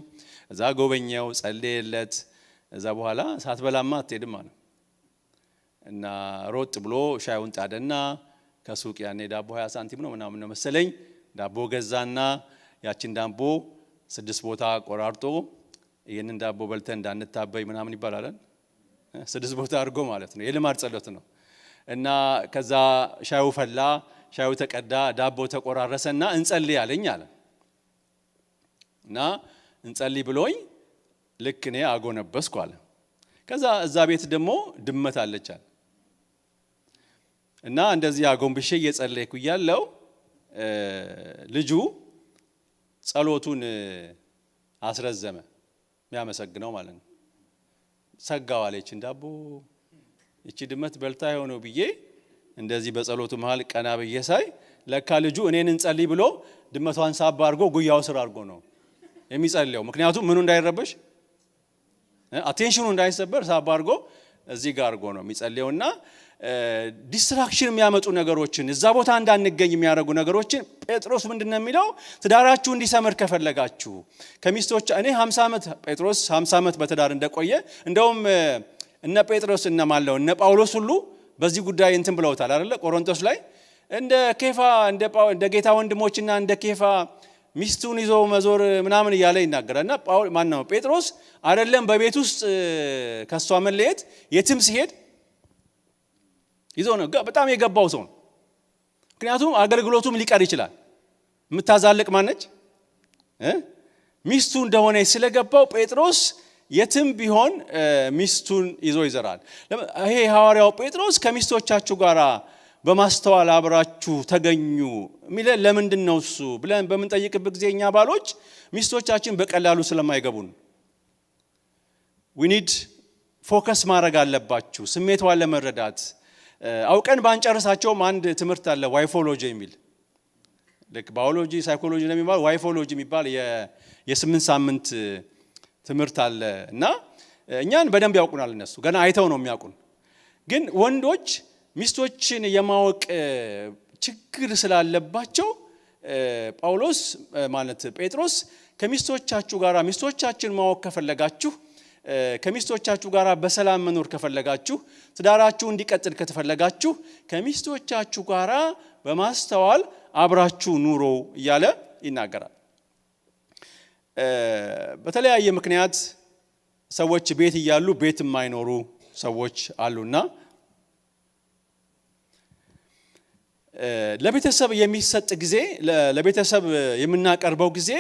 እዛ ጎበኘው፣ ጸለየለት። እዛ በኋላ ሳትበላማ አትሄድም አለ እና ሮጥ ብሎ ሻዩን ጣደና ከሱቅ ያኔ ዳቦ 20 ሳንቲም ነው ምናምን ነው መሰለኝ ዳቦ ገዛና ያቺን ዳቦ 6 ቦታ ቆራርጦ ይሄንን ዳቦ በልተን እንዳንታበይ ምናምን ይባላል 6 ቦታ አድርጎ ማለት ነው። የልማድ ጸሎት ነው። እና ከዛ ሻዩ ፈላ፣ ሻዩ ተቀዳ፣ ዳቦ ተቆራረሰና እንጸልይ አለኝ አለ እና እንጸልይ ብሎኝ ልክ እኔ አጎነበስኩ አለ። ከዛ እዛ ቤት ደግሞ ድመት አለች አለ እና እንደዚህ አጎንብሼ እየጸለይኩ እያለው ልጁ ጸሎቱን አስረዘመ፣ የሚያመሰግነው ማለት ነው። ሰጋው አለች ዳቦ እቺ ድመት በልታ የሆነው ብዬ እንደዚህ በጸሎቱ መሃል ቀና ብዬ ሳይ ለካ ልጁ እኔን እንጸልይ ብሎ ድመቷን ሳባ አድርጎ ጉያው ስር አድርጎ ነው የሚጸልየው። ምክንያቱም ምኑ እንዳይረበሽ አቴንሽኑ እንዳይሰበር ሳባ አድርጎ እዚህ ጋር አድርጎ ነው የሚጸልየውና ዲስትራክሽን የሚያመጡ ነገሮችን እዛ ቦታ እንዳንገኝ የሚያደርጉ ነገሮችን ጴጥሮስ ምንድነው የሚለው? ትዳራችሁ እንዲሰምር ከፈለጋችሁ ከሚስቶች እኔ 50 ዓመት ጴጥሮስ 50 ዓመት በትዳር እንደቆየ እንደውም እነ ጴጥሮስ እነ ማለው እነ ጳውሎስ ሁሉ በዚህ ጉዳይ እንትን ብለውታል አይደለ? ቆሮንቶስ ላይ እንደ ኬፋ እንደ ጌታ ወንድሞችና እንደ ኬፋ ሚስቱን ይዞ መዞር ምናምን እያለ ይናገራልና ማን ነው ጴጥሮስ አይደለም በቤት ውስጥ ከሷ መለየት የትም ሲሄድ ይዞ ነው በጣም የገባው ሰው ነው። ምክንያቱም አገልግሎቱም ሊቀር ይችላል። የምታዛልቅ ማነች ሚስቱ እንደሆነ ስለገባው ጴጥሮስ የትም ቢሆን ሚስቱን ይዞ ይዘራል። ይሄ ሐዋርያው ጴጥሮስ ከሚስቶቻችሁ ጋር በማስተዋል አብራችሁ ተገኙ ሚለ ለምንድን ነው እሱ ብለን በመንጠይቅበት ጊዜ እኛ ባሎች ሚስቶቻችን በቀላሉ ስለማይገቡን we need ፎከስ ማድረግ አለባችሁ ስሜቷን ለመረዳት። አውቀን ባንጨርሳቸውም አንድ ትምህርት አለ ዋይፎሎጂ የሚል ልክ ባዮሎጂ ሳይኮሎጂ ለሚባል ዋይፎሎጂ የሚባል የ8 ሳምንት ትምህርት አለ እና እኛን በደንብ ያውቁናል እነሱ ገና አይተው ነው የሚያውቁን። ግን ወንዶች ሚስቶችን የማወቅ ችግር ስላለባቸው ጳውሎስ ማለት ጴጥሮስ ከሚስቶቻችሁ ጋራ ሚስቶቻችን ማወቅ ከፈለጋችሁ ከሚስቶቻችሁ ጋራ በሰላም መኖር ከፈለጋችሁ ትዳራችሁ እንዲቀጥል ከተፈለጋችሁ ከሚስቶቻችሁ ጋራ በማስተዋል አብራችሁ ኑሮ እያለ ይናገራል። በተለያየ ምክንያት ሰዎች ቤት እያሉ ቤት የማይኖሩ ሰዎች አሉና ለቤተሰብ የሚሰጥ ጊዜ ለቤተሰብ የምናቀርበው ጊዜ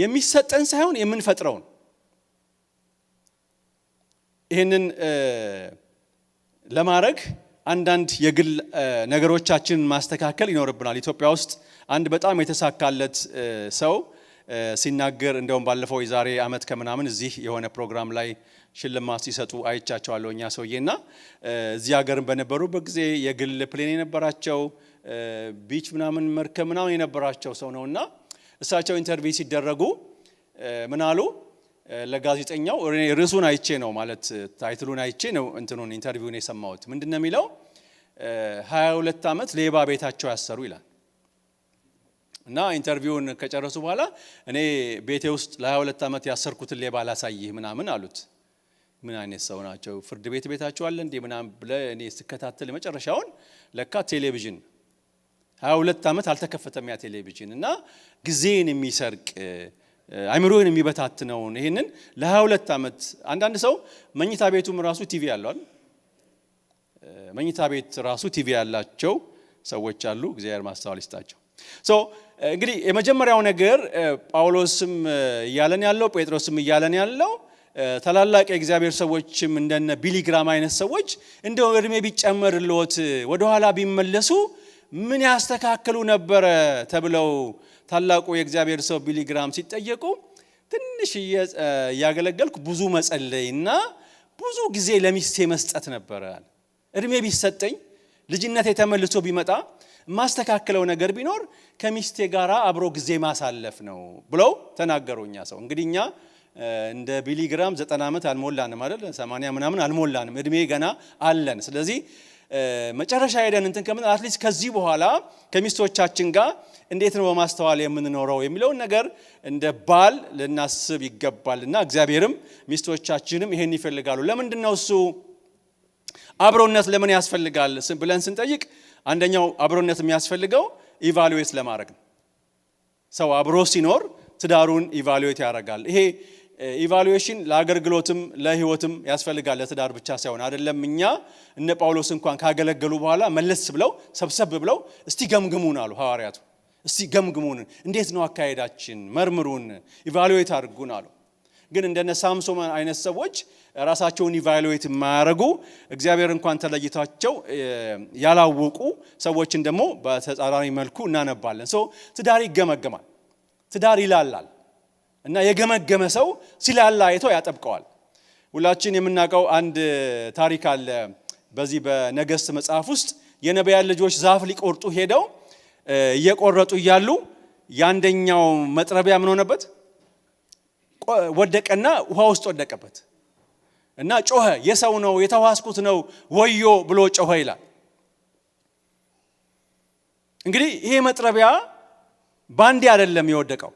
የሚሰጠን ሳይሆን የምንፈጥረው ነው። ይሄንን ለማድረግ አንዳንድ የግል ነገሮቻችንን ማስተካከል ይኖርብናል። ኢትዮጵያ ውስጥ አንድ በጣም የተሳካለት ሰው ሲናገር እንደውም ባለፈው የዛሬ አመት ከምናምን እዚህ የሆነ ፕሮግራም ላይ ሽልማት ሲሰጡ አይቻቸዋለሁ እኛ ሰውዬና እዚህ ሀገርን በነበሩበት ጊዜ የግል ፕሌን የነበራቸው ቢች ምናምን መርከብ ምናምን የነበራቸው ሰው ነውና እሳቸው ኢንተርቪው ሲደረጉ ምን አሉ ለጋዜጠኛው ርዕሱን አይቼ ነው ማለት ታይትሉን አይቼ ነው እንትኑን ኢንተርቪውን የሰማሁት ምንድነው የሚለው 22 አመት ሌባ ቤታቸው ያሰሩ ይላል። እና ኢንተርቪውን ከጨረሱ በኋላ እኔ ቤቴ ውስጥ ለ22 አመት ያሰርኩትን ሌባ ላሳይህ ምናምን አሉት። ምን አይነት ሰው ናቸው? ፍርድ ቤት ቤታቸው አለ እንዴ ምናምን ብለ እኔ ስከታተል መጨረሻውን ለካ ቴሌቪዥን 22 አመት አልተከፈተም ያ ቴሌቪዥን እና ጊዜን የሚሰርቅ አይምሮን የሚበታትነው ይሄንን ለ22 አመት አንዳንድ ሰው መኝታ ቤቱም ራሱ ቲቪ ያለው አይደል? መኝታ ቤት ራሱ ቲቪ ያላቸው ሰዎች አሉ። እግዚአብሔር ማስተዋል ይስጣቸው። እንግዲህ የመጀመሪያው ነገር ጳውሎስም እያለን ያለው ጴጥሮስም እያለን ያለው ታላላቅ የእግዚአብሔር ሰዎችም እንደነ ቢሊ ግራም አይነት ሰዎች እንደው እድሜ ቢጨመርልዎት ወደ ኋላ ቢመለሱ ምን ያስተካክሉ ነበር ተብለው ታላቁ የእግዚአብሔር ሰው ቢሊ ግራም ሲጠየቁ ትንሽ ያገለገልኩ ብዙ መጸለይና ብዙ ጊዜ ለሚስቴ መስጠት ነበር። እድሜ ቢሰጠኝ ልጅነቴ ተመልሶ ቢመጣ ማስተካከለው ነገር ቢኖር ከሚስቴ ጋራ አብሮ ጊዜ ማሳለፍ ነው ብለው ተናገሩኛ ሰው። እንግዲህኛ እንደ ቢሊ ግራም 90 አመት አልሞላንም አይደል? 80 ምናምን አልሞላንም፣ እድሜ ገና አለን። ስለዚህ መጨረሻ ሄደን እንትን ከምን አትሊስት ከዚህ በኋላ ከሚስቶቻችን ጋር እንዴት ነው በማስተዋል የምንኖረው የሚለውን ነገር እንደ ባል ልናስብ ይገባልና እግዚአብሔርም ሚስቶቻችንም ይሄን ይፈልጋሉ። ለምንድነው እሱ አብሮነት ለምን ያስፈልጋል ብለን ስንጠይቅ አንደኛው አብሮነት የሚያስፈልገው ኢቫሉዌት ለማድረግ ነው። ሰው አብሮ ሲኖር ትዳሩን ኢቫሉዌት ያደርጋል። ይሄ ኢቫሉዌሽን ለአገልግሎትም ለህይወትም ያስፈልጋል። ለትዳር ብቻ ሳይሆን አይደለም። እኛ እነ ጳውሎስ እንኳን ካገለገሉ በኋላ መለስ ብለው ሰብሰብ ብለው እስቲ ገምግሙን አሉ ሐዋርያቱ። እስቲ ገምግሙን፣ እንዴት ነው አካሄዳችን፣ መርምሩን፣ ኢቫሉዌት አድርጉን አሉ። ግን እንደነ ሳምሶን አይነት ሰዎች ራሳቸውን ኢቫሉዌት የማያደርጉ እግዚአብሔር እንኳን ተለይቷቸው ያላወቁ ሰዎችን ደግሞ በተጻራሪ መልኩ እናነባለን። ትዳር ይገመገማል፣ ትዳር ይላላል እና የገመገመ ሰው ሲላላ አይቶ ያጠብቀዋል። ሁላችን የምናውቀው አንድ ታሪክ አለ። በዚህ በነገሥት መጽሐፍ ውስጥ የነቢያት ልጆች ዛፍ ሊቆርጡ ሄደው እየቆረጡ እያሉ ያንደኛው መጥረቢያ ምን ሆነበት? ወደቀና ውሃ ውስጥ ወደቀበት እና ጮኸ። የሰው ነው የተዋስኩት ነው ወዮ ብሎ ጮኸ ይላል። እንግዲህ ይሄ መጥረቢያ ባንዴ አይደለም የወደቀው።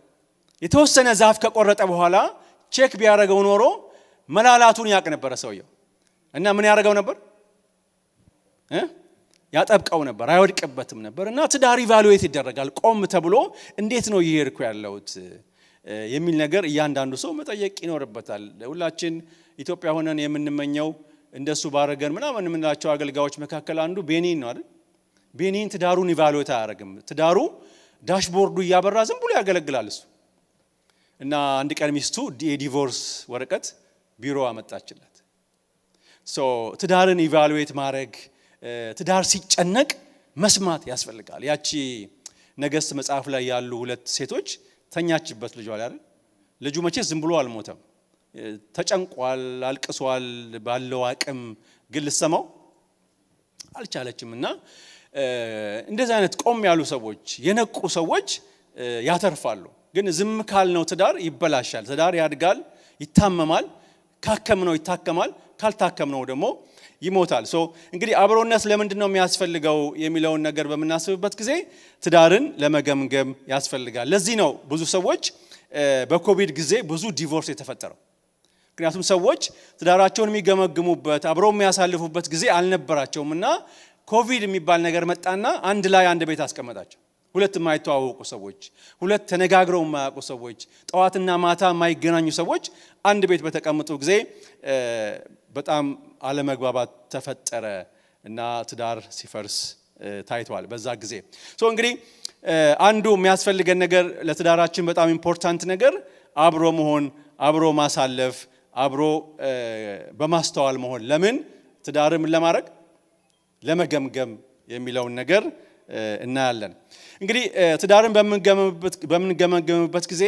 የተወሰነ ዛፍ ከቆረጠ በኋላ ቼክ ቢያደርገው ኖሮ መላላቱን ያቅ ነበር ሰውየው እና ምን ያደርገው ነበር? ያጠብቀው ነበር፣ አይወድቅበትም ነበር። እና ትዳር ኢቫሉዌት ይደረጋል። ቆም ተብሎ እንዴት ነው ይሄርኩ ያለውት የሚል ነገር እያንዳንዱ ሰው መጠየቅ ይኖርበታል። ሁላችን ኢትዮጵያ ሆነን የምንመኘው እንደሱ ባረገን ምናምን የምንላቸው አገልጋዮች መካከል አንዱ ቤኒን ነው አይደል? ቤኒን ትዳሩን ኢቫሉዌት አያደርግም። ትዳሩ ዳሽቦርዱ እያበራ ዝም ብሎ ያገለግላል እሱ። እና አንድ ቀን ሚስቱ የዲቮርስ ወረቀት ቢሮ አመጣችለት። ትዳርን ኢቫሉዌት ማድረግ፣ ትዳር ሲጨነቅ መስማት ያስፈልጋል። ያቺ ነገሥት መጽሐፍ ላይ ያሉ ሁለት ሴቶች ተኛችበት ልጇ አይደል? ልጁ መቼ ዝም ብሎ አልሞተም። ተጨንቋል አልቅሷል ባለው አቅም ግን ልሰማው አልቻለችምና እንደዚህ አይነት ቆም ያሉ ሰዎች የነቁ ሰዎች ያተርፋሉ ግን ዝም ካልነው ትዳር ይበላሻል ትዳር ያድጋል ይታመማል ካከምነው ይታከማል ካልታከምነው ደግሞ ይሞታል እንግዲህ አብሮነት ለምንድነው የሚያስፈልገው የሚለውን ነገር በመናስብበት ጊዜ ትዳርን ለመገምገም ያስፈልጋል ለዚህ ነው ብዙ ሰዎች በኮቪድ ጊዜ ብዙ ዲቮርስ የተፈጠረው ምክንያቱም ሰዎች ትዳራቸውን የሚገመግሙበት አብረው የሚያሳልፉበት ጊዜ አልነበራቸውምና ኮቪድ የሚባል ነገር መጣና አንድ ላይ አንድ ቤት አስቀመጣቸው ሁለት የማይተዋወቁ ሰዎች ሁለት ተነጋግረው የማያውቁ ሰዎች ጠዋትና ማታ የማይገናኙ ሰዎች አንድ ቤት በተቀመጡ ጊዜ በጣም አለመግባባት ተፈጠረ እና ትዳር ሲፈርስ ታይቷል በዛ ጊዜ እንግዲህ አንዱ የሚያስፈልገን ነገር ለትዳራችን በጣም ኢምፖርታንት ነገር አብሮ መሆን አብሮ ማሳለፍ አብሮ በማስተዋል መሆን ለምን ትዳርም ለማድረግ ለመገምገም የሚለውን ነገር እናያለን እንግዲህ ትዳርን በመንገምገምበት ጊዜ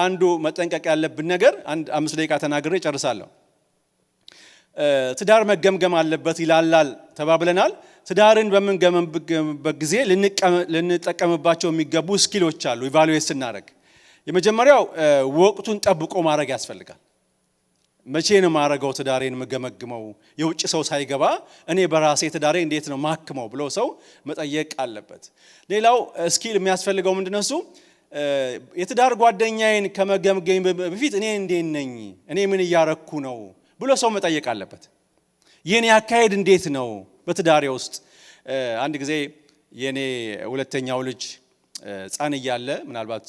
አንዱ መጠንቀቅ ያለብን ነገር 5 ደቂቃ ተናግሬ ጨርሳለሁ ትዳር መገምገም አለበት ይላላል ተባብለናል ትዳርን በመንገምገምበት ጊዜ ልንጠቀምባቸው የሚገቡ ስኪሎች አሉ ኢቫሉዌት ስናደርግ የመጀመሪያው ወቅቱን ጠብቆ ማድረግ ያስፈልጋል መቼ ነው ማረጋው ትዳሬን መገመግመው የውጭ ሰው ሳይገባ እኔ በራሴ ትዳሬ እንዴት ነው ማክመው ብሎ ሰው መጠየቅ አለበት ሌላው ስኪል የሚያስፈልገው ምንድነው እሱ የትዳር ጓደኛዬን ከመገምገም በፊት እኔ እንዴት ነኝ እኔ ምን ያረኩ ነው ብሎ ሰው መጠየቅ አለበት የኔ አካሄድ እንዴት ነው በትዳሬ ውስጥ አንድ ጊዜ የኔ ሁለተኛው ልጅ ጻን ይያለ ምናልባት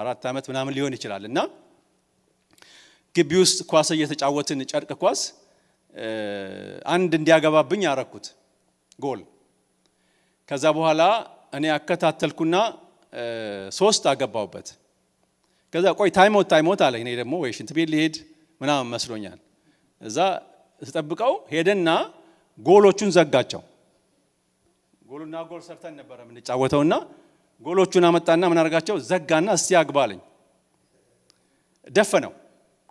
4 አመት ምናምን ሊሆን ይችላልና ግቢ ውስጥ ኳስ እየተጫወትን ጨርቅ ኳስ አንድ እንዲያገባብኝ አረኩት ጎል ከዛ በኋላ እኔ አከታተልኩና 3 አገባውበት ከዛ ቆይ ታይሞት አለ እኔ ደግሞ ወይ ሽንት ቤት ሊሄድ ምናምን መስሎኛል እዛ ተጠብቀው ሄደና ጎሎቹን ዘጋቸው ጎሉና ጎል ሰርተን ነበር የምንጫወተውና ጎሎቹን አመጣና ምን አርጋቸው ዘጋና እስቲ አግባለኝ ደፈነው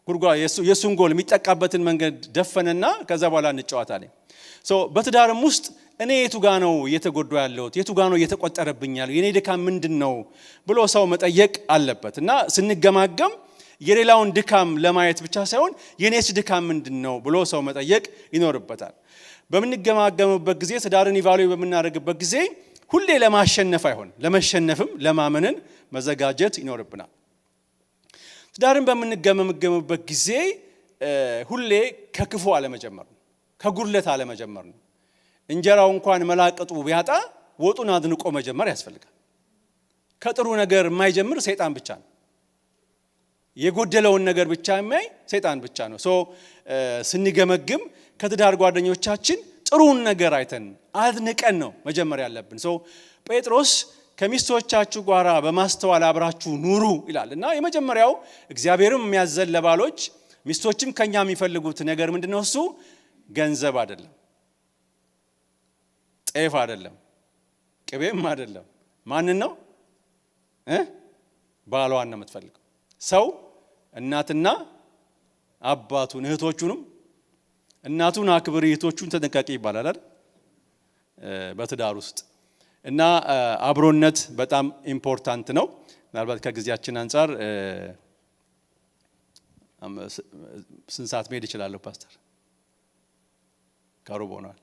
ጉርጓ የሱን ጎል የሚጠቃበትን መንገድ ደፈነና ከዛ በኋላ እንጫወታለን በትዳርም ውስጥ እኔ የቱ ጋር ነው እየተጎዳው ያለው የቱ ጋር ነው እየተቆጠረብኝ ያለው የኔ ድካም ምንድነው ብሎ ሰው መጠየቅ አለበትና ስንገማገም የሌላውን ድካም ለማየት ብቻ ሳይሆን የኔስ ድካም ምንድነው ብሎ ሰው መጠየቅ ይኖርበታል በመንገማገምበት ጊዜ ትዳርን ኢቫሉዌት በመናደርግበት ጊዜ ሁሌ ለማሸነፍ አይሆን ለመሸነፍም ለማመንን መዘጋጀት ይኖርብናል ትዳርን በመንገምገምበት ጊዜ ሁሌ ከክፉ አለመጀመር ነው ከጉድለት አለመጀመር ነው እንጀራው እንኳን መላቀጡ ቢያጣ ወጡን አድንቆ መጀመር ያስፈልጋል ከጥሩ ነገር የማይጀምር ሰይጣን ብቻ ነው የጎደለውን ነገር ብቻ የሚያይ ሰይጣን ብቻ ነው ስንገመግም ከትዳር ጓደኞቻችን ጥሩን ነገር አይተን አድንቀን ነው መጀመር ያለብን ጴጥሮስ ከሚስቶቻችሁ ጋራ በማስተዋል አብራችሁ ኑሩ ይላልና የመጀመሪያው እግዚአብሔርም የሚያዘን ለባሎች ሚስቶችም ከኛ የሚፈልጉት ነገር ምንድነው እሱ ገንዘብ አይደለም ጤፍ አይደለም ቅቤም አይደለም ማንን ነው ባሏን ነው የምትፈልገው ሰው እናትና አባቱን እህቶቹንም እናቱን አክብር እህቶቹን ተጠንቀቂ ይባላል አይደል በትዳር ውስጥ እና አብሮነት በጣም ኢምፖርታንት ነው ምናልባት ከጊዜያችን አንፃር ስንት ሰዓት መሄድ ይችላል ፓስተር ካሩብ ሆኗል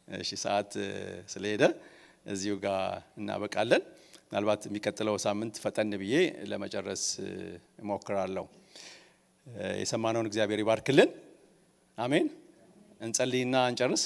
እሺ ሰዓት ስለሄደ እዚሁ ጋር እናበቃለን ምናልባት የሚቀጥለው ሳምንት ፈጠን ብዬ ለመጨረስ እሞክራለሁ የሰማነውን እግዚአብሔር ይባርክልን አሜን እንጸልይና እንጨርስ